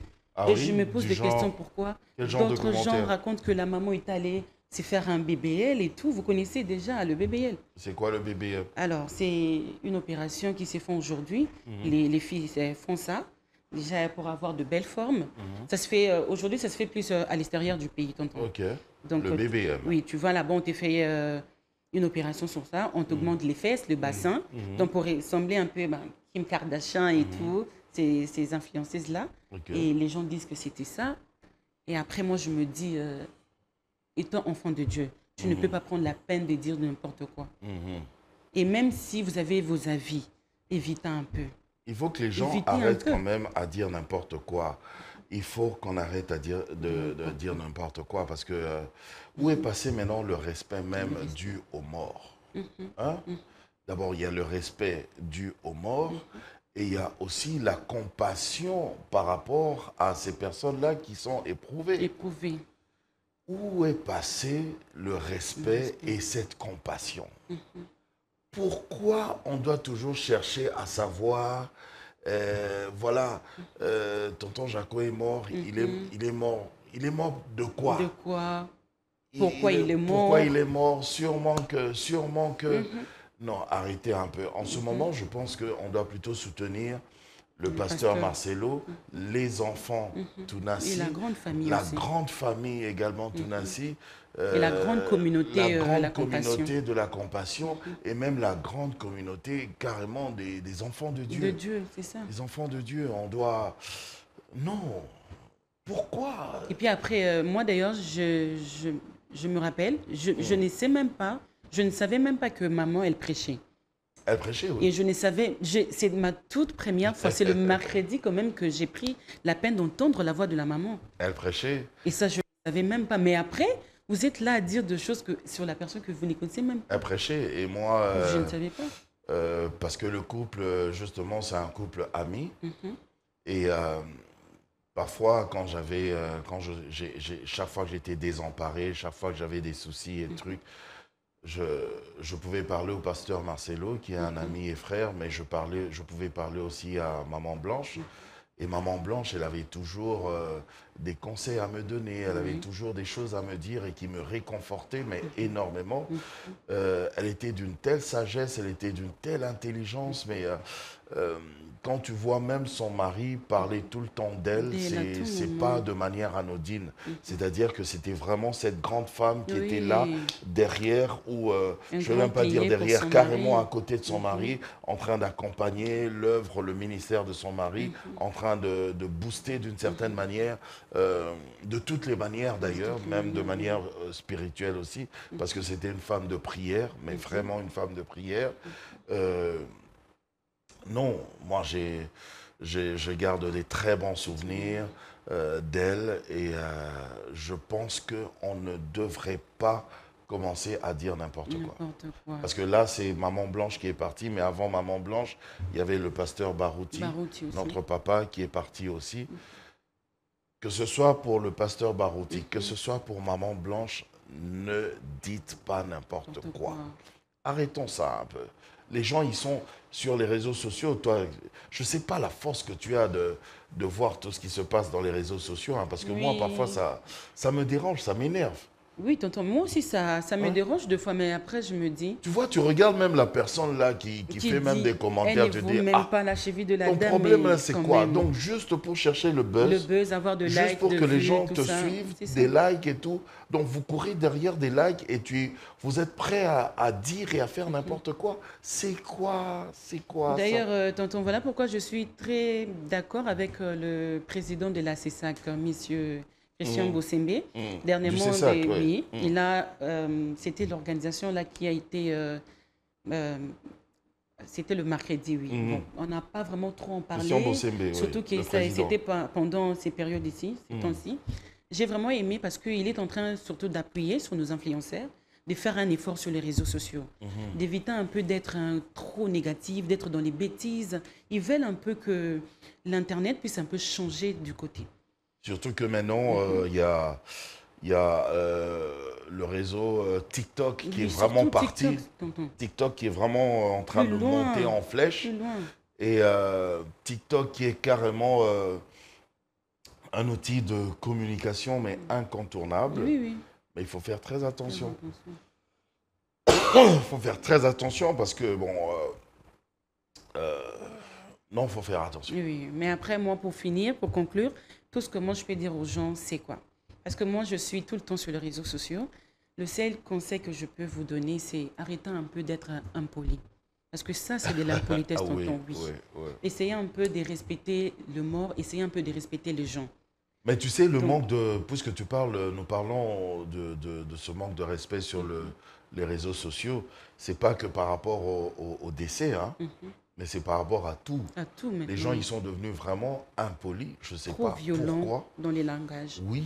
Et je me pose des questions, pourquoi d'autres gens racontent que la maman est allée se faire un BBL et tout. Vous connaissez déjà le BBL. C'est quoi le BBL? Alors, c'est une opération qui se fait aujourd'hui. Les filles font ça, déjà pour avoir de belles formes. Ça se fait, aujourd'hui, ça se fait plus à l'extérieur du pays, tonton. Donc, le BBL. Oui, tu vois, là-bas, on te fait une opération sur ça. On t'augmente les fesses, le bassin. Donc, pour ressembler un peu Kim Kardashian et tout, ces influenceuses-là. Et les gens disent que c'était ça. Et après, moi, je me dis, étant enfant de Dieu, tu ne peux pas prendre la peine de dire n'importe quoi. Et même si vous avez vos avis, évitez un peu. Il faut que les gens arrêtent quand même à dire n'importe quoi. Il faut qu'on arrête de dire n'importe quoi, parce que où est passé maintenant le respect même dû aux morts? D'abord, il y a le respect dû aux morts, et il y a aussi la compassion par rapport à ces personnes-là qui sont éprouvées. Où est passé le respect et cette compassion? Pourquoi on doit toujours chercher à savoir, voilà, tonton Jaco est mort, il est mort. Il est mort de quoi? De quoi? Pourquoi il est mort? Pourquoi il est mort? Sûrement que... Non, arrêtez un peu. En ce moment, je pense qu'on doit plutôt soutenir le pasteur Marcelo, les enfants Tounassi, et la grande famille aussi. Grande famille également Tounassi, et la grande communauté, de la compassion, et même la grande communauté carrément des enfants de Dieu. De Dieu, c'est ça. Les enfants de Dieu, on doit... Non, pourquoi? Et puis après, moi d'ailleurs, je me rappelle, je ne sais même pas, je ne savais même pas que maman, elle prêchait. Elle prêchait, oui. Et je ne savais, c'est ma toute première fois, c'est le mercredi quand même que j'ai pris la peine d'entendre la voix de la maman. Elle prêchait. Et ça, je ne savais même pas. Mais après, vous êtes là à dire des choses sur la personne que vous ne connaissez même pas. Elle prêchait, et moi... je ne savais pas. Parce que le couple, justement, c'est un couple ami. Et parfois, chaque fois que j'étais désemparé, chaque fois que j'avais des soucis et trucs, je pouvais parler au pasteur Marcelo, qui est un ami et frère, mais je pouvais parler aussi à Maman Blanche. Et Maman Blanche, elle avait toujours des conseils à me donner, elle avait toujours des choses à me dire et qui me réconfortaient, mais énormément. Elle était d'une telle sagesse, elle était d'une telle intelligence, mais quand tu vois même son mari parler tout le temps d'elle, c'est pas de manière anodine. C'est-à-dire que c'était vraiment cette grande femme qui était là, derrière, ou je ne veux même pas dire derrière, carrément à côté de son mari, en train d'accompagner l'œuvre, le ministère de son mari, en train de booster d'une certaine manière, de toutes les manières d'ailleurs, même de manière spirituelle aussi, parce que c'était une femme de prière, mais vraiment une femme de prière. Non, moi je garde des très bons souvenirs d'elle, et je pense qu'on ne devrait pas commencer à dire n'importe quoi. Parce que là, c'est Maman Blanche qui est partie, mais avant Maman Blanche, il y avait le pasteur Barouti, notre papa, qui est parti aussi. Que ce soit pour le pasteur Barouti, que ce soit pour Maman Blanche, ne dites pas n'importe quoi. Arrêtons ça un peu. Les gens, ils sont sur les réseaux sociaux. Toi, je ne sais pas la force que tu as de voir tout ce qui se passe dans les réseaux sociaux, hein, parce que moi, parfois, ça me dérange, ça m'énerve. Oui, tonton, moi aussi, ça me dérange deux fois, mais après, je me dis... Tu vois, tu regardes même la personne là qui fait même des commentaires, tu elle ne dis, vaut même pas la cheville de la ton dame. problème là, mais c'est quand quoi? même. Donc, juste pour chercher le Le buzz, buzz, avoir de likes, juste pour de que les vues, gens tout te ça, suivent, c'est ça. des likes et tout. Donc, vous courez derrière des likes et vous êtes prêt à dire et à faire n'importe quoi. C'est quoi ça? D'ailleurs, tonton, voilà pourquoi je suis très d'accord avec le président de la CESAC, monsieur Christian Bossembe. Dernièrement, Du CESAC, oui, c'était l'organisation là qui a été... c'était le mercredi, oui. Bon, on n'a pas vraiment trop en parlé, surtout que c'était pendant ces périodes ici, ces temps-ci. J'ai vraiment aimé parce qu'il est en train surtout d'appuyer sur nos influenceurs, de faire un effort sur les réseaux sociaux, d'éviter un peu d'être trop négatif, d'être dans les bêtises. Ils veulent un peu que l'Internet puisse un peu changer du côté. Surtout que maintenant, il y a le réseau TikTok qui est vraiment parti. TikTok qui est vraiment en train de monter en flèche. Et TikTok qui est carrément un outil de communication, mais incontournable. Oui. Mais il faut faire très attention. Il faut faire très attention parce que, bon... non, il faut faire attention. Oui, mais après, moi, pour finir, pour conclure, tout ce que moi, je peux dire aux gens, c'est quoi? Parce que moi, je suis tout le temps sur les réseaux sociaux. Le seul conseil que je peux vous donner, c'est arrêter un peu d'être impoli. Parce que ça, c'est de l'impolitesse, tonton, oui. Essayez un peu de respecter le mort, essayez un peu de respecter les gens. Mais tu sais, le manque de... Puisque nous parlons de ce manque de respect sur les réseaux sociaux, c'est pas que par rapport au décès, hein, mais c'est par rapport à tout. À tout, maintenant. Les gens, ils sont devenus vraiment impolis, je sais pas trop violents pourquoi. Dans les langages. Oui,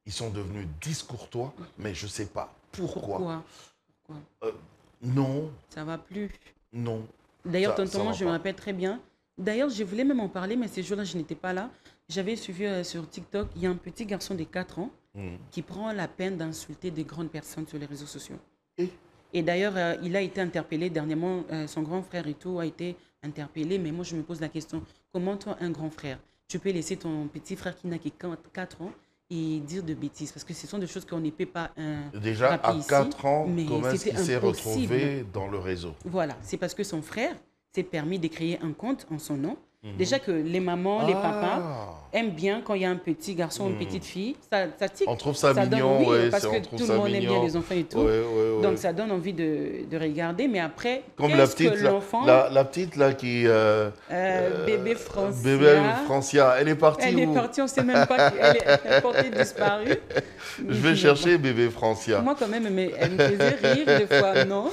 ils sont devenus discourtois, mais je sais pas pourquoi. Non. Ça va plus. Non. D'ailleurs, tonton, moi, je me rappelle très bien. D'ailleurs, je voulais même en parler, mais ces jours-là, je n'étais pas là. J'avais suivi sur TikTok, il y a un petit garçon de 4 ans qui prend la peine d'insulter des grandes personnes sur les réseaux sociaux. Et d'ailleurs, il a été interpellé dernièrement, son grand frère et tout a été interpellé. Mais moi, je me pose la question, comment toi, un grand frère, tu peux laisser ton petit frère qui n'a que 4 ans et dire de bêtises? Parce que ce sont des choses qu'on ne peut pas déjà, à 4 ans, comment est-ce qu'il s'est impossible. retrouvé dans le réseau? Voilà, c'est parce que son frère s'est permis de créer un compte en son nom. Déjà que les mamans, les papas aiment bien quand il y a un petit garçon, une petite fille. Ça tique. On trouve ça mignon, donne, parce que tout le monde aime bien les enfants et tout. Donc ça donne envie de regarder. Mais après, comme la petite, la petite là qui... bébé Francia. Bébé Francia. Elle est partie Elle est partie, on ne sait même pas. Elle est portée disparue. Je vais chercher bébé Francia. Moi quand même, elle me faisait rire des fois, non?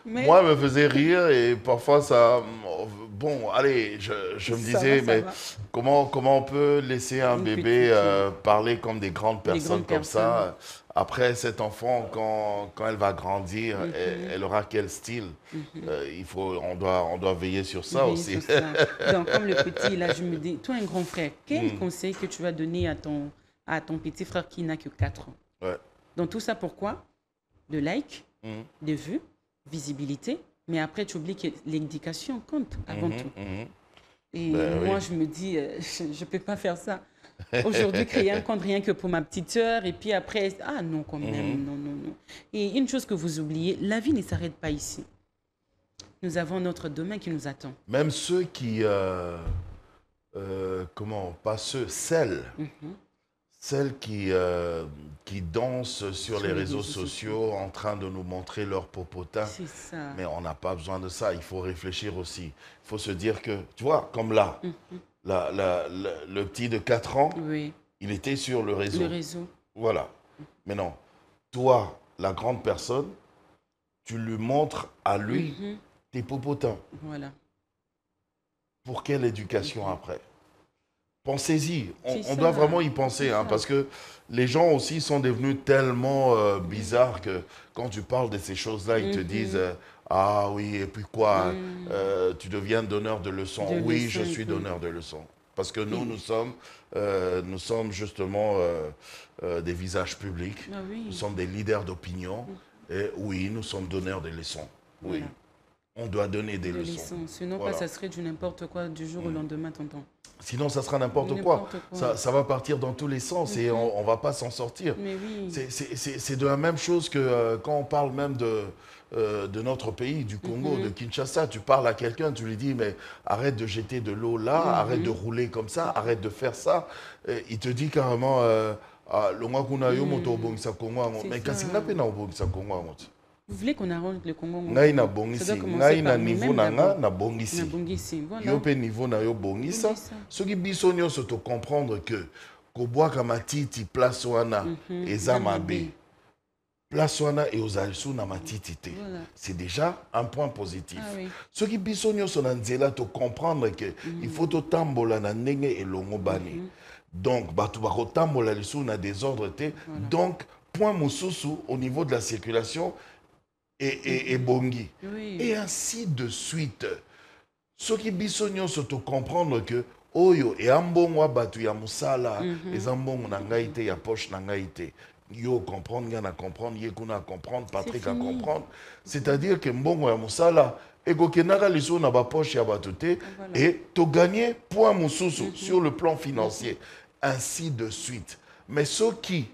Mais... Moi, elle me faisait rire et parfois ça... Bon, allez, je me disais, mais comment on peut laisser un bébé parler comme des grandes personnes comme ça? Après, cet enfant, quand elle va grandir, elle aura quel style? On doit veiller sur ça aussi. Sur ça. Donc, comme le petit, là, je me dis, toi, un grand frère, quel conseil que tu vas donner à ton petit frère qui n'a que 4 ans? Donc, tout ça, pourquoi? De likes, de vues, visibilité. Mais après, tu oublies que l'éducation compte avant tout. Et moi, je me dis, je ne peux pas faire ça. Aujourd'hui, créer un compte rien que pour ma petite sœur. Et puis après, ah non, quand même, non. Et une chose que vous oubliez, la vie ne s'arrête pas ici. Nous avons notre demain qui nous attend. Même ceux qui, celles qui dansent sur les réseaux sociaux en train de nous montrer leur popotin. C'est ça. Mais on n'a pas besoin de ça. Il faut réfléchir aussi. Il faut se dire que, tu vois, comme là, le petit de 4 ans, il était sur le réseau. Le réseau. Voilà. Mais non, toi, la grande personne, tu lui montres à lui tes popotins. Voilà. Pour quelle éducation après? Pensez-y, on doit vraiment y penser, hein, parce que les gens aussi sont devenus tellement bizarres que quand tu parles de ces choses-là, ils te disent « Ah oui, et puis quoi, tu deviens donneur de leçons ». Oui, je suis donneur de leçons. Parce que nous sommes justement des visages publics, nous sommes des leaders d'opinion, et oui, nous sommes donneurs de leçons. Oui. On doit donner des leçons. Sinon, voilà. Ça serait du n'importe quoi du jour au lendemain, tonton. Sinon, ça sera n'importe quoi. Ça va partir dans tous les sens et on ne va pas s'en sortir. Mais oui. C'est de la même chose que quand on parle même de notre pays, du Congo, de Kinshasa. Tu parles à quelqu'un, tu lui dis, mais arrête de jeter de l'eau là, arrête de rouler comme ça, arrête de faire ça. Il te dit carrément, vous voulez qu'on arrange le Congo? Ngai na bongisi, ngai na niveau na bongisi. Yo pe niveau na yo bongisa. Soki biso nyonso to comprendre que kobwaka matiti place wana eza mabe. Place wana e ozalisu na matiti te. C'est déjà un point positif. Soki biso nyonso na nzela to comprendre que il faut to tambola na ndenge elongo bani. Donc batu bako tambola lisu na désordre te. Donc point mosusu au niveau de la circulation et bongi. Et ainsi de suite. Ce qui bisogno se te comprendre que oyo et ambongo batu ya musala les ambongo na ngaite ya poche na ngaite. Yo comprendre, gana comprendre, yekuna comprendre, Patrick à comprendre. C'est-à-dire que mbongo ya musala et kokenaka liso na ba poche ya batu te et to gagner point mususu sur le plan financier. Ainsi de suite. Mais ce qui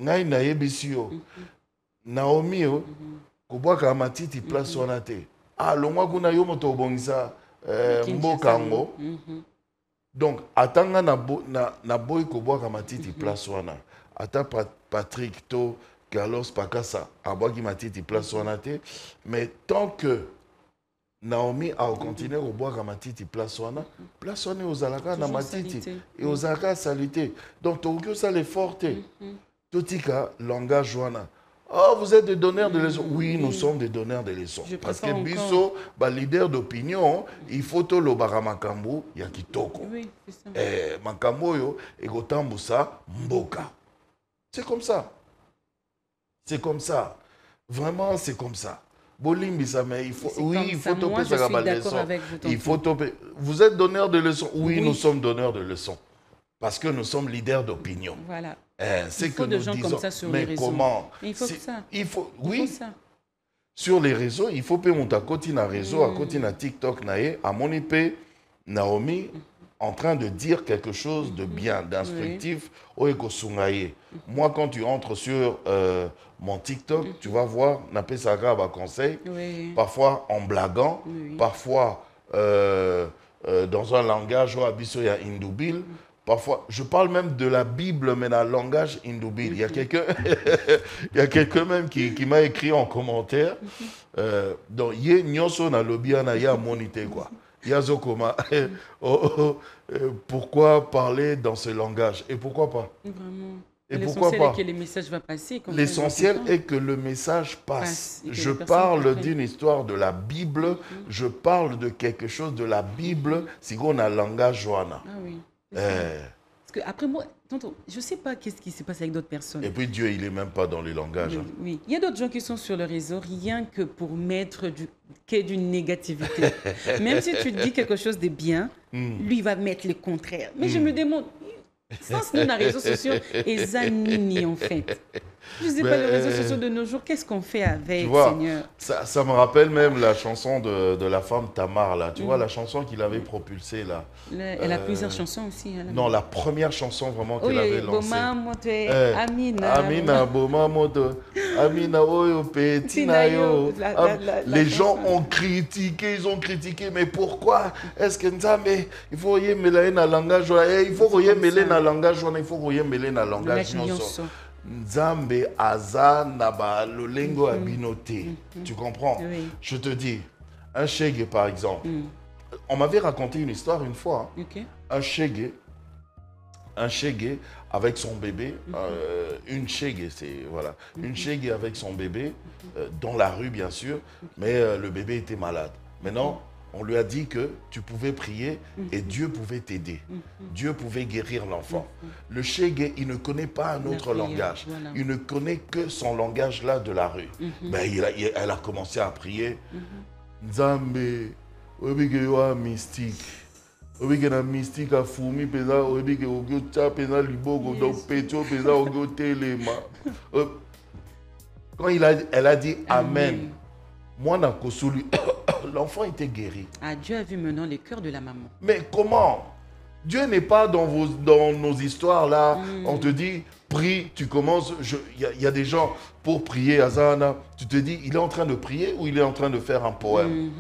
ngai na yebisio Naomi, kobwaka matiti place wana te. Ah, longwa kuna yo moto obongisa mbokango. Donc, atanga na boy kobwaka matiti place wana. Ata Patrick to Carlos Pakasa abwaki matiti place wana te. Mais tant que Naomi a continué kobwaka matiti place wana ozalaka na matiti et ozalaka salité. Donc, tokyo ça l'effort te. Totika langage wana. Oh, vous êtes des donneurs de leçons. Oui, nous sommes des donneurs de leçons. Parce que biso, leader d'opinion, il faut tout le baramakambu, ya kitoko. Oui, c'est ça. Makambo yo, egotambusa, mboka. C'est comme ça. C'est comme ça. Vraiment, c'est comme ça. Bolimbisa, mais il faut. Oui, il faut topper ça comme leçon. Il faut topper. Vous êtes donneur de leçons. Oui, nous sommes donneurs de leçons. Parce que nous sommes leaders d'opinion. Voilà. C'est que nous disons, comme ça sur mais les réseaux. Comment il faut ça. Il faut, oui. Ça. Sur les réseaux, il faut payer à côté na réseau, à côté na TikTok naé, à mon IP, Naomi en train de dire quelque chose de bien, d'instructif au Ekosungaye. Moi, quand tu entres sur mon TikTok, tu vas voir Napé Saga à conseil, parfois en blaguant, parfois dans un langage où Abisso ya Indoubil. Parfois, je parle même de la Bible, mais dans le langage hindoubil. Il y a quelqu'un même qui m'a écrit en commentaire. Donc, il y a nyoso na lobiana ya monité quoi. Yazokoma. Pourquoi parler dans ce langage? Et pourquoi pas? Vraiment. Et pourquoi pas? L'essentiel est que le message va passer. L'essentiel est que le message passe. Je parle d'une histoire de la Bible. Je parle de quelque chose de la Bible. Si on a langage joana. Ah oui. Parce que après moi, tonton, je ne sais pas qu'est-ce qui se passe avec d'autres personnes. Et puis Dieu, il n'est même pas dans les langages. Oui, oui. Il y a d'autres gens qui sont sur le réseau rien que pour mettre d'une négativité. Même si tu dis quelque chose de bien, lui va mettre le contraire. Mais je me demande, sans nous, les réseaux sociaux, et Zanini en fait. Je ne sais pas, les réseaux sociaux de nos jours, qu'est-ce qu'on fait avec, tu vois, Seigneur? Ça me rappelle même la chanson de la femme Tamar, là. Tu vois, la chanson qu'il avait propulsée, là. Elle a plusieurs chansons aussi. Hein, non, la première chanson vraiment qu'elle avait lancée. Amina. Amina, Boma Moto. Amina, Oyo, Petinayo. Les gens ont critiqué, mais pourquoi? Est-ce que mais il faut y mêler dans le langage, il faut y mêler dans le langage, il faut y mêler dans le langage. Nzambe aza naba lolengo abinote. Tu comprends? Oui. Je te dis, un shege par exemple. On m'avait raconté une histoire une fois. Un shege avec son bébé, une shege, c'est voilà, une shege avec son bébé dans la rue bien sûr, mais le bébé était malade. Maintenant, on lui a dit que tu pouvais prier et Dieu pouvait t'aider. Dieu pouvait guérir l'enfant. Le shege, il ne connaît pas un autre langage. Voilà. Il ne connaît que son langage-là de la rue. Ben, elle a commencé à prier. Nzambe, obike yo mystique. Obike na mystique a fourmi pesa, obike ogyo cha pesa libogo do petio pesa ogyo telema. Quand elle a dit Amen. Moi, Nakosulu, l'enfant était guéri. Ah, Dieu a vu maintenant le cœur de la maman. Mais comment? Dieu n'est pas dans nos histoires là. On te dit, prie, tu commences. Il y a des gens, pour prier, Azana, tu te dis, il est en train de prier ou il est en train de faire un poème?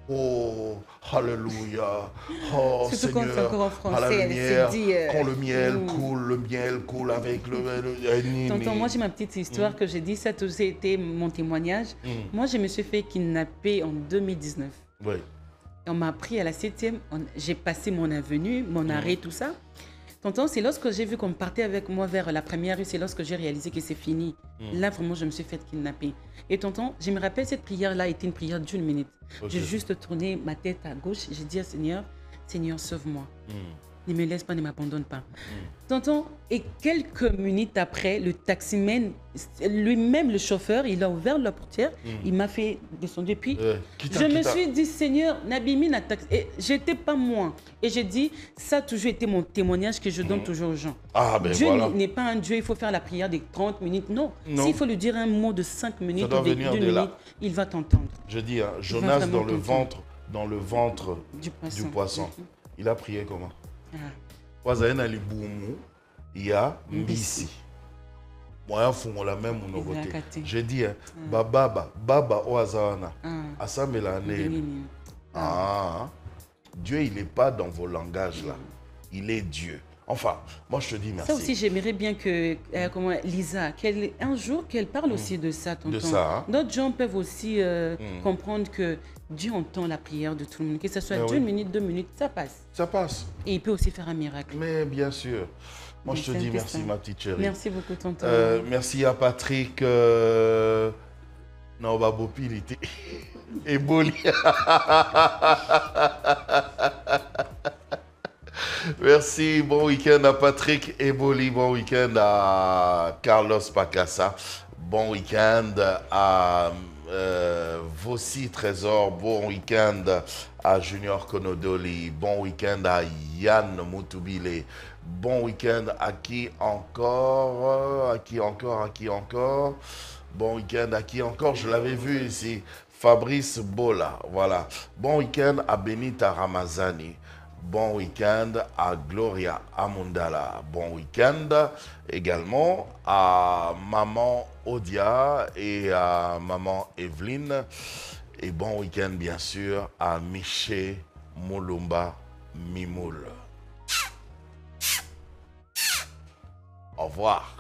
Oh, alléluia. Oh, Surtout Seigneur, quand c'est encore en français, à la elle lumière, se dit, quand le miel coule avec le... Tonton, moi j'ai ma petite histoire que j'ai dit, ça a toujours été mon témoignage. Moi, je me suis fait kidnapper en 2019. Oui. On m'a pris à la 7e, j'ai passé mon avenue, mon arrêt, tout ça. Tonton, c'est lorsque j'ai vu qu'on partait avec moi vers la première rue, c'est lorsque j'ai réalisé que c'est fini. Là, vraiment, je me suis fait kidnapper. Et tonton, je me rappelle, cette prière-là était une prière d'1 minute. Okay. J'ai juste tourné ma tête à gauche, j'ai dit à Seigneur, Seigneur, sauve-moi. Ne me laisse pas, ne m'abandonne pas. Tonton, et quelques minutes après, le taximène, lui-même le chauffeur, il a ouvert la portière, il m'a fait descendre. Et puis, je me suis dit, Seigneur, n'abîme la taxi. Et j'étais pas moi. Et j'ai dit, ça a toujours été mon témoignage que je donne toujours aux gens. Ah, ben Dieu voilà. n'est pas un Dieu, il faut faire la prière de 30 minutes. Non. S'il faut lui dire un mot de 5 minutes ou de 2 minutes, il va t'entendre. Je dis, hein, Jonas dans le ventre du poisson. Il a prié comment? Wazaena libumu ya mbisi. Moi fungola même mon côté. J'ai dit baba oazana asamela ne. Ah, Dieu il n'est pas dans vos langages là. Il est Dieu. Enfin, moi je te dis merci. Ça aussi, j'aimerais bien que Lisa, un jour qu'elle parle aussi de ça, tonton. De ça. Hein? D'autres gens peuvent aussi comprendre que Dieu entend la prière de tout le monde. Que ce soit 1 minute, 2 minutes, ça passe. Ça passe. Et il peut aussi faire un miracle. Mais bien sûr. Moi, je te dis merci, ma petite chérie. Merci beaucoup, tonton. Merci à Patrick. Non, Babopi, il était éboli. Merci, bon week-end à Patrick Eboli, bon week-end à Carlos Pacassa, bon week-end à Vossi Trésor, bon week-end à Junior Konodoli, bon week-end à Yann Moutubile, bon week-end à qui encore, bon week-end à qui encore, je l'avais vu ici, Fabrice Bola, voilà, bon week-end à Benita Ramazani. Bon week-end à Gloria Amundala. Bon week-end également à Maman Odia et à Maman Evelyne. Et bon week-end bien sûr à Miché Moulumba Mimoul. Au revoir.